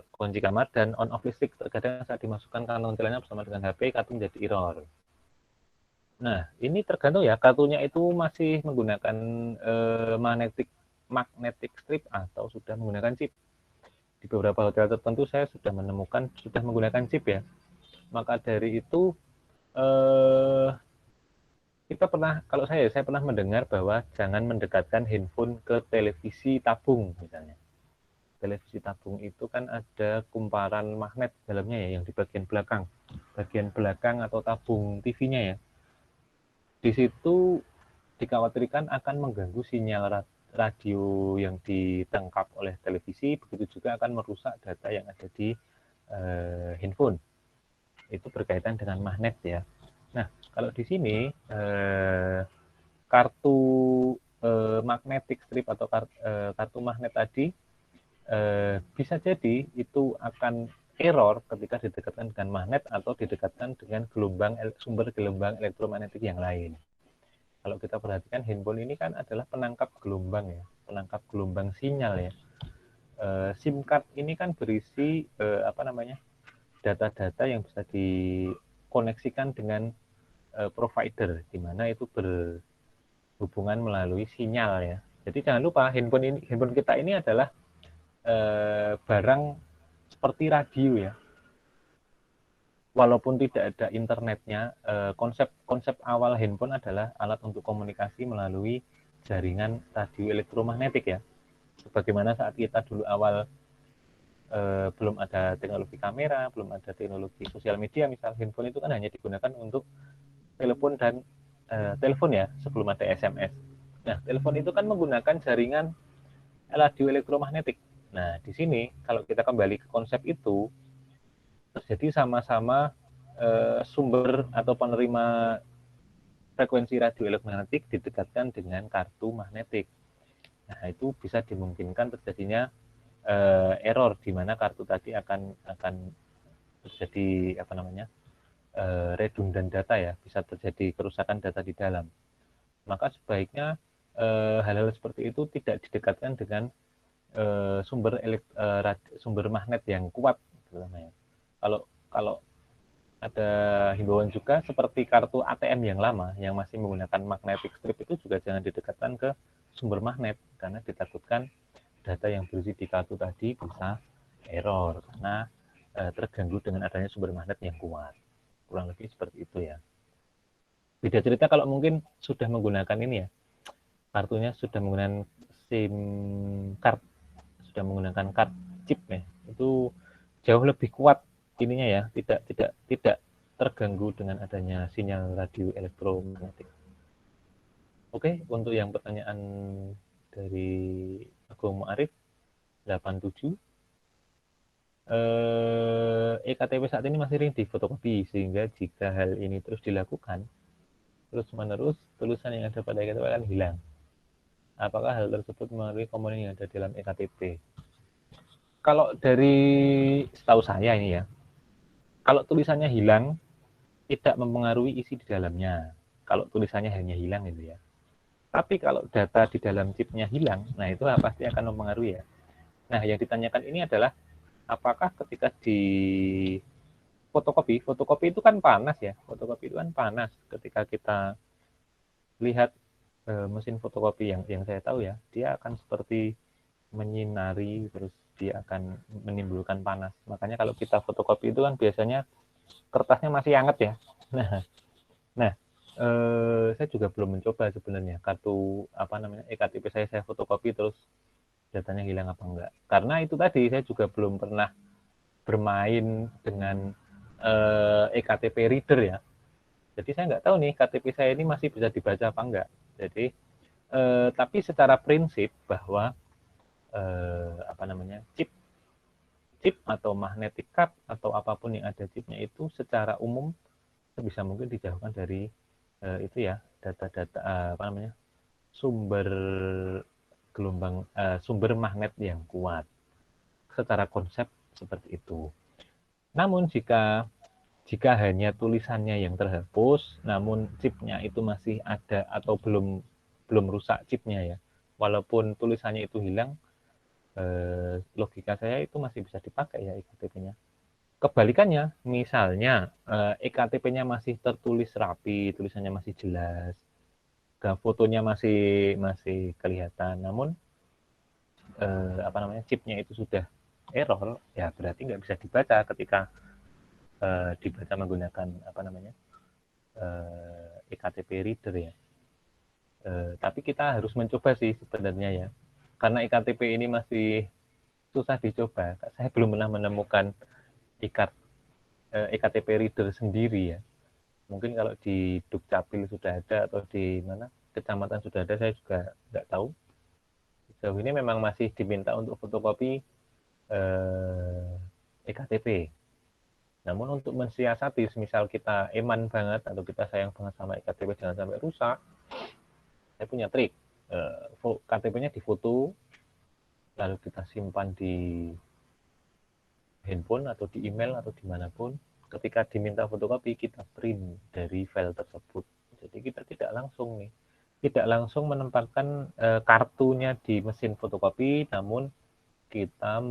kunci kamar dan on off listrik. Terkadang saat dimasukkan kantong celana bersama dengan HP, kartu menjadi error. Nah, ini tergantung ya, kartunya itu masih menggunakan magnetic strip atau sudah menggunakan chip. Di beberapa hotel tertentu saya sudah menemukan sudah menggunakan chip ya. Maka dari itu kita pernah, kalau saya pernah mendengar bahwa jangan mendekatkan handphone ke televisi tabung misalnya. Televisi tabung itu kan ada kumparan magnet dalamnya ya, yang di bagian belakang atau tabung TV-nya ya. Di situ dikhawatirkan akan mengganggu sinyal radio yang ditangkap oleh televisi, begitu juga akan merusak data yang ada di handphone. Itu berkaitan dengan magnet ya. Nah, kalau di sini kartu magnetic strip atau kartu magnet tadi bisa jadi itu akan error ketika didekatkan dengan magnet atau didekatkan dengan sumber gelombang elektromagnetik yang lain. Kalau kita perhatikan handphone ini kan adalah penangkap gelombang ya, penangkap gelombang sinyal ya. SIM card ini kan berisi data-data yang bisa dikoneksikan dengan provider, di mana itu berhubungan melalui sinyal ya. Jadi jangan lupa handphone kita ini adalah barang seperti radio ya. Walaupun tidak ada internetnya, konsep awal handphone adalah alat untuk komunikasi melalui jaringan radio elektromagnetik ya. Sebagaimana saat kita dulu awal belum ada teknologi kamera, belum ada teknologi sosial media, misal handphone itu kan hanya digunakan untuk telepon dan telepon ya, sebelum ada SMS. Nah, telepon itu kan menggunakan jaringan radio elektromagnetik. Nah, di sini kalau kita kembali ke konsep itu, terjadi sama-sama sumber atau penerima frekuensi radio elektromagnetik didekatkan dengan kartu magnetik. Nah, itu bisa dimungkinkan terjadinya error di mana kartu tadi akan terjadi redundan data ya, bisa terjadi kerusakan data di dalam. Maka sebaiknya hal-hal seperti itu tidak didekatkan dengan sumber magnet yang kuat terutama ya. Kalau ada himbauan juga seperti kartu ATM yang lama yang masih menggunakan magnetic strip itu juga jangan didekatkan ke sumber magnet karena ditakutkan data yang berisi di kartu tadi bisa error karena terganggu dengan adanya sumber magnet yang kuat. Kurang lebih seperti itu ya. Beda cerita kalau mungkin sudah menggunakan ini ya, kartunya sudah menggunakan SIM card, sudah menggunakan card chip ya, itu jauh lebih kuat ininya ya, tidak terganggu dengan adanya sinyal radio elektromagnetik. Oke, untuk yang pertanyaan dari Agung Mu'arif, 87. EKTP saat ini masih sering difotokopi, sehingga jika hal ini terus dilakukan terus-menerus, tulisan yang ada pada EKTP akan hilang. Apakah hal tersebut mengaruhi komponen yang ada dalam EKTP? Kalau dari setahu saya ini ya, kalau tulisannya hilang, tidak mempengaruhi isi di dalamnya. Kalau tulisannya hanya hilang itu ya. Tapi kalau data di dalam chipnya hilang, nah itu pasti akan mempengaruhi ya. Nah, yang ditanyakan ini adalah apakah ketika di fotokopi itu kan panas ya. Fotokopi itu kan panas. Ketika kita lihat mesin fotokopi yang saya tahu ya, dia akan seperti menyinari, terus dia akan menimbulkan panas. Makanya kalau kita fotokopi itu kan biasanya kertasnya masih hangat ya. Nah, saya juga belum mencoba sebenarnya kartu EKTP saya fotokopi terus datanya hilang apa enggak. Karena itu tadi saya juga belum pernah bermain dengan EKTP reader ya. Jadi saya nggak tahu nih KTP saya ini masih bisa dibaca apa enggak. Jadi tapi secara prinsip bahwa chip atau magnetic card atau apapun yang ada chipnya itu secara umum sebisa mungkin dijauhkan dari itu ya, data-data sumber gelombang sumber magnet yang kuat. Secara konsep seperti itu. Namun jika hanya tulisannya yang terhapus, namun chipnya itu masih ada atau belum rusak chipnya ya, walaupun tulisannya itu hilang, logika saya itu masih bisa dipakai ya EKTP-nya. Kebalikannya, misalnya EKTP-nya masih tertulis rapi, tulisannya masih jelas, fotonya masih kelihatan, namun chipnya itu sudah error, ya berarti nggak bisa dibaca ketika dibaca menggunakan EKTP reader ya. Tapi kita harus mencoba sih sebenarnya ya, karena EKTP ini masih susah dicoba. Saya belum pernah menemukan EKTP reader sendiri ya. Mungkin kalau di Dukcapil sudah ada atau di mana kecamatan sudah ada, saya juga nggak tahu. Sejauh ini memang masih diminta untuk fotokopi EKTP. Namun untuk mensiasati, misal kita eman banget atau kita sayang banget sama EKTP jangan sampai rusak, saya punya trik. KTP-nya difoto, lalu kita simpan di handphone atau di email atau dimanapun. Ketika diminta fotokopi, kita print dari file tersebut. Jadi kita tidak langsung menempatkan kartunya di mesin fotokopi, namun kita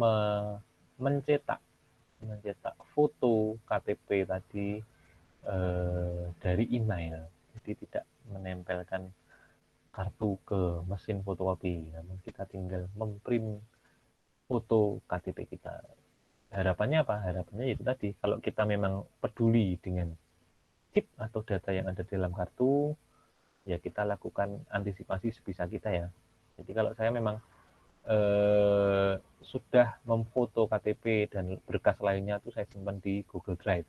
mencetak foto KTP tadi dari email. Jadi tidak menempelkan kartu ke mesin fotokopi, namun kita tinggal memprint foto KTP kita. Harapannya apa? Harapannya itu tadi, kalau kita memang peduli dengan chip atau data yang ada di dalam kartu, ya kita lakukan antisipasi sebisa kita ya. Jadi kalau saya memang sudah memfoto KTP dan berkas lainnya tuh saya simpan di Google Drive.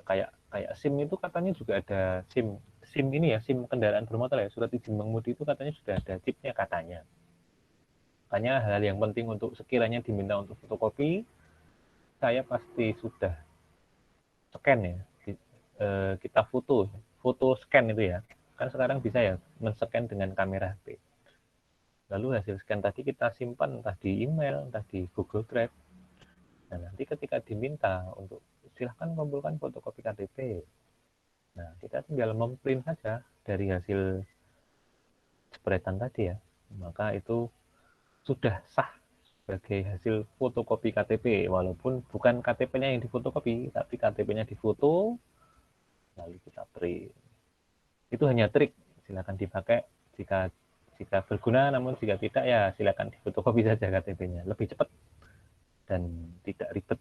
Kayak SIM itu katanya juga ada SIM ini ya, SIM kendaraan bermotor ya, surat izin mengemudi itu katanya sudah ada chipnya katanya. Makanya hal yang penting untuk sekiranya diminta untuk fotokopi, saya pasti sudah scan ya. Kita foto scan itu ya. Kan sekarang bisa ya men-scan dengan kamera HP. Lalu hasil scan tadi kita simpan entah di email, entah di Google Drive. Nah, nanti ketika diminta untuk silahkan kumpulkan fotokopi KTP. Nah, kita tinggal memprint saja dari hasil jepretan tadi ya. Maka itu sudah sah sebagai hasil fotokopi KTP, walaupun bukan KTP-nya yang difotokopi, tapi KTP-nya difoto, lalu kita print. Itu hanya trik, silakan dipakai jika berguna, namun jika tidak ya silakan difotokopi saja KTP-nya, lebih cepat dan tidak ribet.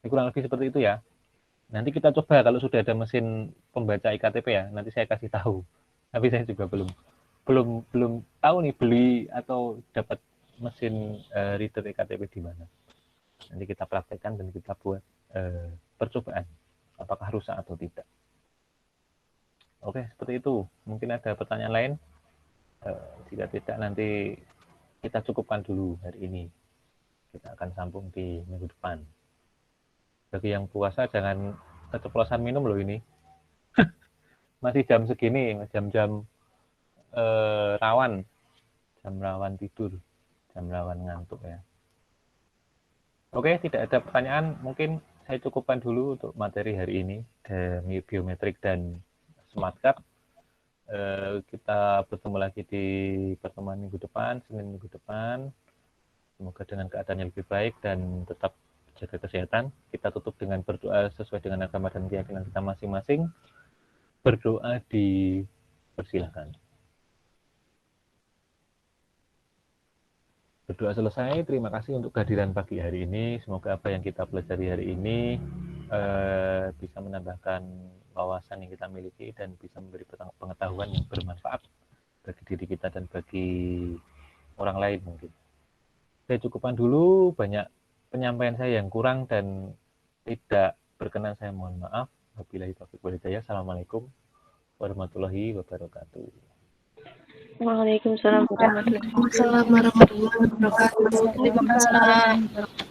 Ini kurang lebih seperti itu ya. Nanti kita coba kalau sudah ada mesin pembaca iktp ya, nanti saya kasih tahu. Tapi saya juga belum tahu nih beli atau dapat mesin reader iktp di mana. Nanti kita praktekkan dan kita buat percobaan apakah rusak atau tidak. Oke, seperti itu. Mungkin ada pertanyaan lain. Jika tidak nanti kita cukupkan dulu hari ini. Kita akan sambung di minggu depan. Bagi yang puasa jangan keceplosan minum loh ini. Masih jam segini, jam-jam rawan, jam rawan tidur, jam rawan ngantuk ya. Oke, tidak ada pertanyaan. Mungkin saya cukupkan dulu untuk materi hari ini, demi biometrik dan smart card. Kita bertemu lagi di pertemuan minggu depan, Senin minggu depan. Semoga dengan keadaan yang lebih baik dan tetap jaga kesehatan. Kita tutup dengan berdoa sesuai dengan agama dan keyakinan kita masing-masing. Berdoa dipersilahkan. Berdoa selesai. Terima kasih untuk kehadiran pagi hari ini. Semoga apa yang kita pelajari hari ini bisa menambahkan wawasan yang kita miliki dan bisa memberi pengetahuan yang bermanfaat bagi diri kita dan bagi orang lain mungkin. Saya cukupkan dulu, banyak penyampaian saya yang kurang dan tidak berkenan, saya mohon maaf. Wabillahi taufiq wal hidayah. Assalamualaikum warahmatullahi wabarakatuh. Waalaikumsalam warahmatullahi wabarakatuh. Waalaikumsalam warahmatullahi wabarakatuh. Waalaikumsalam.